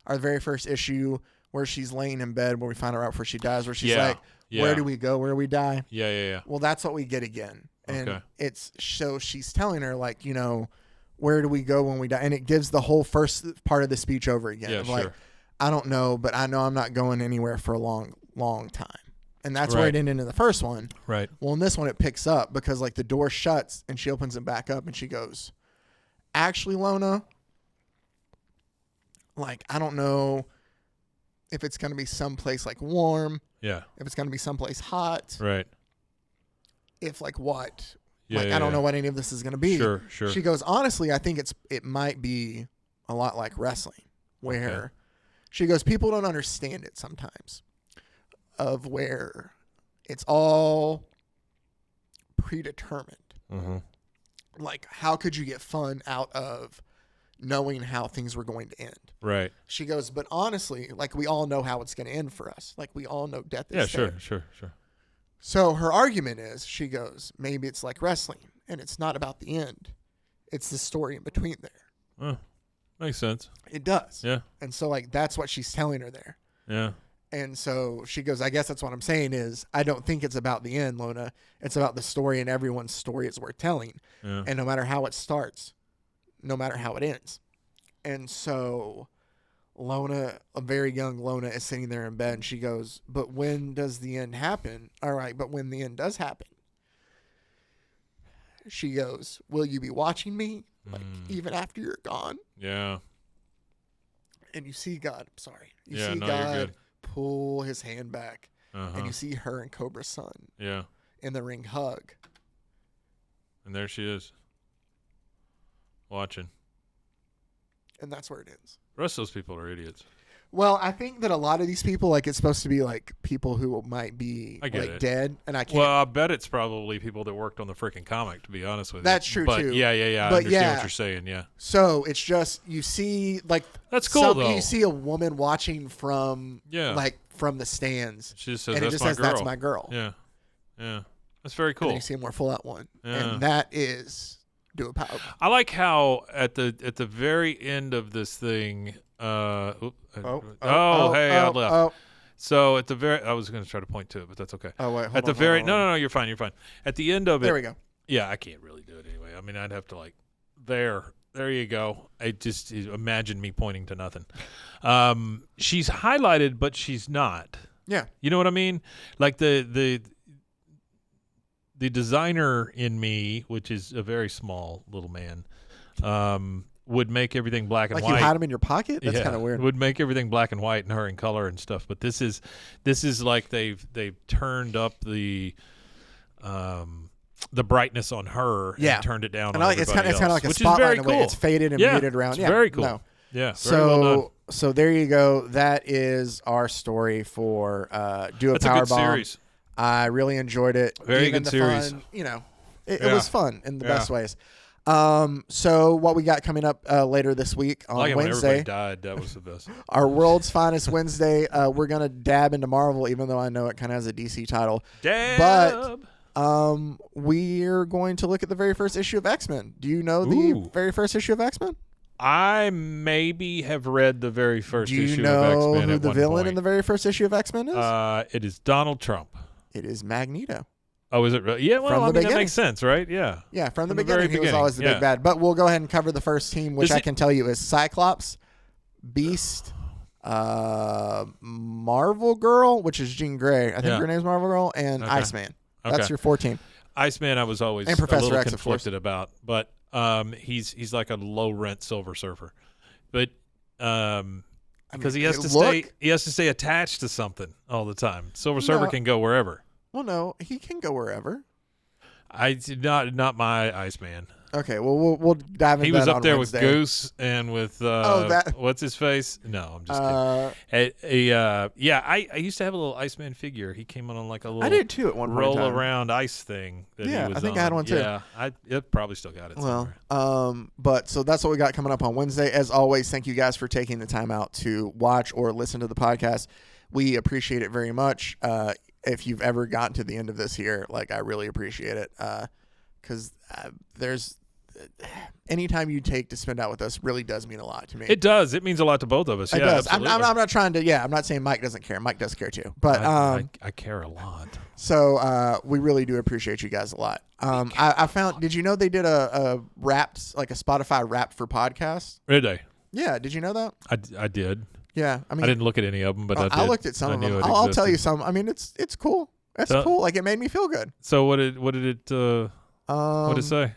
Speaker 2: Our very first issue, where she's laying in bed, where we find her out before she dies, where she's like, "Where do we go? Where we die?"
Speaker 3: Yeah.
Speaker 2: Well, that's what we get again. And it's so she's telling her, like, where do we go when we die? And it gives the whole first part of the speech over again.
Speaker 3: Yeah,
Speaker 2: of like, "I don't know, but I know I'm not going anywhere for a long, long time." And that's where it ended in the first one.
Speaker 3: Right.
Speaker 2: Well, in this one, it picks up because like the door shuts and she opens it back up and she goes, "Actually, Lona, like, I don't know if it's going to be someplace like warm.
Speaker 3: Yeah.
Speaker 2: If it's going to be someplace hot.
Speaker 3: Right.
Speaker 2: If like what?
Speaker 3: Yeah,
Speaker 2: like, I don't know what any of this is going to be."
Speaker 3: Sure.
Speaker 2: She goes, "Honestly, I think it might be a lot like wrestling, where," she goes, "people don't understand it sometimes, of where it's all predetermined.
Speaker 3: Mm-hmm.
Speaker 2: Like, how could you get fun out of knowing how things were going to end?
Speaker 3: Right.
Speaker 2: She goes, but honestly, like, we all know how it's going to end for us. Like, we all know death is
Speaker 3: Yeah,
Speaker 2: there.
Speaker 3: sure.
Speaker 2: So her argument is, she goes, maybe it's like wrestling, and it's not about the end. It's the story in between there.
Speaker 3: Makes sense.
Speaker 2: It does.
Speaker 3: Yeah.
Speaker 2: And so, like, that's what she's telling her there.
Speaker 3: Yeah.
Speaker 2: And so she goes, I guess that's what I'm saying is, I don't think it's about the end, Lona. It's about the story, and everyone's story is worth telling.
Speaker 3: Yeah.
Speaker 2: And no matter how it starts, no matter how it ends. And so Lona, a very young Lona, is sitting there in bed, and she goes, but when does the end happen? All right, but when the end does happen, she goes, will you be watching me? Like, even after you're gone?
Speaker 3: Yeah.
Speaker 2: And you see God, I'm sorry. You
Speaker 3: Yeah,
Speaker 2: see
Speaker 3: no, you're
Speaker 2: God
Speaker 3: good.
Speaker 2: pull his hand back,
Speaker 3: Uh-huh.
Speaker 2: and you see her and Cobra's son
Speaker 3: Yeah.
Speaker 2: in the ring hug.
Speaker 3: And there she is. Watching.
Speaker 2: And that's where it ends.
Speaker 3: The rest of those people are idiots.
Speaker 2: Well, I think that a lot of these people, like, it's supposed to be like people who might be
Speaker 3: I get
Speaker 2: like
Speaker 3: it.
Speaker 2: dead, and I can't.
Speaker 3: Well, I bet it's probably people that worked on the freaking comic, to be honest with you.
Speaker 2: That's true,
Speaker 3: but
Speaker 2: too.
Speaker 3: Yeah. I
Speaker 2: But
Speaker 3: understand
Speaker 2: yeah.
Speaker 3: what you're saying, yeah.
Speaker 2: So it's just, you see, like,
Speaker 3: That's cool, though.
Speaker 2: You see a woman watching from,
Speaker 3: Yeah.
Speaker 2: like, from the stands,
Speaker 3: She just says,
Speaker 2: and it
Speaker 3: that's
Speaker 2: just
Speaker 3: my
Speaker 2: says,
Speaker 3: girl.
Speaker 2: "That's my girl."
Speaker 3: Yeah. That's very
Speaker 2: And
Speaker 3: cool.
Speaker 2: then you see a more full out one,
Speaker 3: Yeah.
Speaker 2: and that is Do A Powerbomb.
Speaker 3: I like how at the very end of this thing, hey, I left.
Speaker 2: Oh,
Speaker 3: So at the very, I was going to try to point to it, but that's okay.
Speaker 2: oh wait, hold
Speaker 3: At the
Speaker 2: on,
Speaker 3: very,
Speaker 2: hold on.
Speaker 3: no, you're fine. At the end of it,
Speaker 2: There we go.
Speaker 3: yeah, I can't really do it anyway. I mean, I'd have to there you go. I just imagine me pointing to nothing. She's highlighted, but she's not.
Speaker 2: Yeah.
Speaker 3: You know what I mean? Like the designer in me, which is a very small little man, would make everything black and
Speaker 2: Like
Speaker 3: white.
Speaker 2: you had them in your pocket? That's
Speaker 3: Yeah,
Speaker 2: kind of weird.
Speaker 3: Would make everything black and white and her in color and stuff. But this is like they've turned up the brightness on her and turned it down
Speaker 2: And
Speaker 3: on
Speaker 2: it's
Speaker 3: everybody
Speaker 2: kind of
Speaker 3: else,
Speaker 2: like a
Speaker 3: which is
Speaker 2: spotlight
Speaker 3: very
Speaker 2: in a way.
Speaker 3: cool.
Speaker 2: It's faded and
Speaker 3: Yeah,
Speaker 2: muted around.
Speaker 3: It's
Speaker 2: Yeah,
Speaker 3: very cool.
Speaker 2: No.
Speaker 3: Yeah, very well done.
Speaker 2: So there you go. That is our story for Do A
Speaker 3: That's a good
Speaker 2: Powerbomb.
Speaker 3: series.
Speaker 2: I really enjoyed it.
Speaker 3: Very
Speaker 2: Even
Speaker 3: good
Speaker 2: the
Speaker 3: series.
Speaker 2: Fun, it
Speaker 3: Yeah.
Speaker 2: was fun in the
Speaker 3: Yeah.
Speaker 2: best ways. So what we got coming up later this week on
Speaker 3: Like it when
Speaker 2: Wednesday,
Speaker 3: everybody died. That was the best.
Speaker 2: our World's Finest Wednesday, we're gonna dab into Marvel, even though I know it kind of has a DC title.
Speaker 3: Dab.
Speaker 2: But we're going to look at the very first issue of X-Men. Do you know the very first issue of X-Men?
Speaker 3: I maybe have read the very first
Speaker 2: Do you
Speaker 3: issue
Speaker 2: know
Speaker 3: of X-Men
Speaker 2: who
Speaker 3: at
Speaker 2: the
Speaker 3: one
Speaker 2: villain
Speaker 3: point.
Speaker 2: in the very first issue of X-Men is?
Speaker 3: It is Donald Trump.
Speaker 2: It is Magneto.
Speaker 3: Oh, is it really? Yeah, well,
Speaker 2: From the
Speaker 3: I mean, that
Speaker 2: beginning.
Speaker 3: makes sense, right? Yeah.
Speaker 2: Yeah, from the
Speaker 3: From the very
Speaker 2: beginning, he was
Speaker 3: beginning,
Speaker 2: always the
Speaker 3: yeah.
Speaker 2: big bad. But we'll go ahead and cover the first team, which
Speaker 3: Is
Speaker 2: I
Speaker 3: it-
Speaker 2: can tell you is Cyclops, Beast, Marvel Girl, which is Jean Grey. I think
Speaker 3: Yeah.
Speaker 2: her name's Marvel Girl, and
Speaker 3: Okay.
Speaker 2: Iceman. That's
Speaker 3: Okay.
Speaker 2: your 4 team.
Speaker 3: Iceman, I was always
Speaker 2: And
Speaker 3: a
Speaker 2: Professor
Speaker 3: little
Speaker 2: X, of course.
Speaker 3: conflicted about, but he's like a low rent Silver Surfer, but because he has to stay attached to something all the time. Silver Surfer
Speaker 2: No.
Speaker 3: can go wherever.
Speaker 2: Well, no, he can go wherever.
Speaker 3: Not my Iceman.
Speaker 2: Okay, well, we'll dive into
Speaker 3: He was
Speaker 2: that
Speaker 3: up
Speaker 2: on
Speaker 3: there
Speaker 2: Wednesday.
Speaker 3: with Goose and with what's his face? No, I'm just kidding. I used to have a little Iceman figure. He came on like a little
Speaker 2: I did too at one point in
Speaker 3: roll
Speaker 2: time.
Speaker 3: around ice thing. That
Speaker 2: Yeah,
Speaker 3: he was
Speaker 2: I think
Speaker 3: on.
Speaker 2: I had one too.
Speaker 3: Yeah, it probably still got it
Speaker 2: Well,
Speaker 3: somewhere.
Speaker 2: but so that's what we got coming up on Wednesday. As always, thank you guys for taking the time out to watch or listen to the podcast. We appreciate it very much. If you've ever gotten to the end of this here, I really appreciate it. Because there's anytime you take to spend out with us really does mean a lot to me.
Speaker 3: It does. It means a lot to both of us.
Speaker 2: It
Speaker 3: Yeah,
Speaker 2: does. I'm
Speaker 3: absolutely.
Speaker 2: not trying to. Yeah, I'm not saying Mike doesn't care. Mike does care too. But
Speaker 3: I care a lot.
Speaker 2: So we really do appreciate you guys a lot. I found. Did you know they did a Wrapped, like a Spotify Wrapped for podcasts?
Speaker 3: Did they?
Speaker 2: Yeah. Did you know that?
Speaker 3: I did.
Speaker 2: Yeah. I mean,
Speaker 3: I didn't look at any of them, but I did.
Speaker 2: I looked at some
Speaker 3: I
Speaker 2: of
Speaker 3: knew
Speaker 2: them.
Speaker 3: it
Speaker 2: I'll tell you
Speaker 3: existed.
Speaker 2: some. I mean, it's cool. It's
Speaker 3: So-
Speaker 2: cool. Like it made me feel good.
Speaker 3: So what did it? What did it say?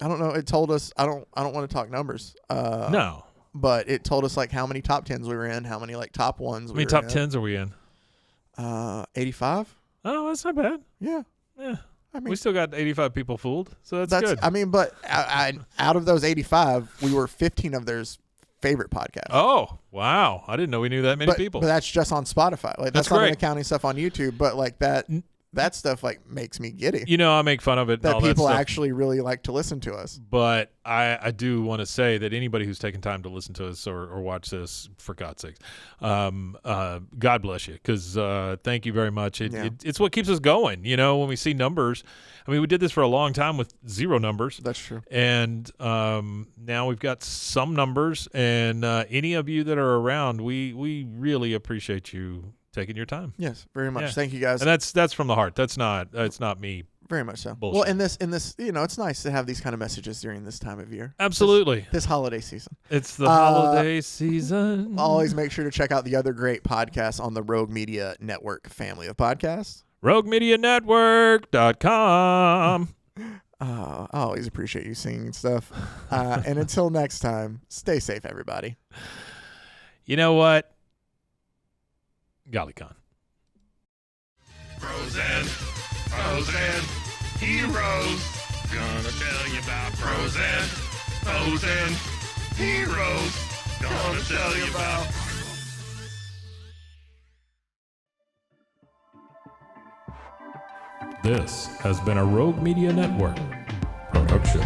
Speaker 2: I don't know. It told us. I don't want to talk numbers.
Speaker 3: No.
Speaker 2: But it told us how many top 10s we were in, how many top ones.
Speaker 3: How many top 10s are we in?
Speaker 2: 85.
Speaker 3: Oh, that's not bad.
Speaker 2: Yeah.
Speaker 3: Yeah.
Speaker 2: I mean,
Speaker 3: We still got 85 people fooled, so that's good.
Speaker 2: I mean, but out of those 85, we were 15 of their favorite podcasts.
Speaker 3: Oh, wow. I didn't know we knew that many people.
Speaker 2: But that's just on Spotify. That's not
Speaker 3: great.
Speaker 2: even counting stuff on YouTube. But that. that stuff like makes me giddy.
Speaker 3: You know, I make fun of it. And
Speaker 2: That
Speaker 3: all
Speaker 2: people
Speaker 3: that stuff,
Speaker 2: actually really like to listen to us.
Speaker 3: but I do want to say that anybody who's taken time to listen to us or watch this, for God's sakes, God bless you, because thank you very much. It's what keeps us going. You know, when we see numbers. I mean, we did this for a long time with 0 numbers.
Speaker 2: That's true.
Speaker 3: And now we've got some numbers, and any of you that are around, we really appreciate you taking your time.
Speaker 2: Yes, very much.
Speaker 3: Yeah.
Speaker 2: Thank you guys.
Speaker 3: And that's from the heart. It's not me.
Speaker 2: Very much so.
Speaker 3: Bullshit.
Speaker 2: Well, in this, you know, it's nice to have these kind of messages during this time of year.
Speaker 3: Absolutely.
Speaker 2: This holiday season.
Speaker 3: It's the holiday season.
Speaker 2: Always make sure to check out the other great podcasts on the Rogue Media Network family of podcasts.
Speaker 3: RogueMediaNetwork.com.
Speaker 2: I always appreciate you singing stuff. And until next time, stay safe, everybody.
Speaker 3: You know what? Golly con.
Speaker 1: Frozen heroes. Gonna tell you about frozen heroes. Gonna tell you about.
Speaker 3: This has been a Rogue Media Network production.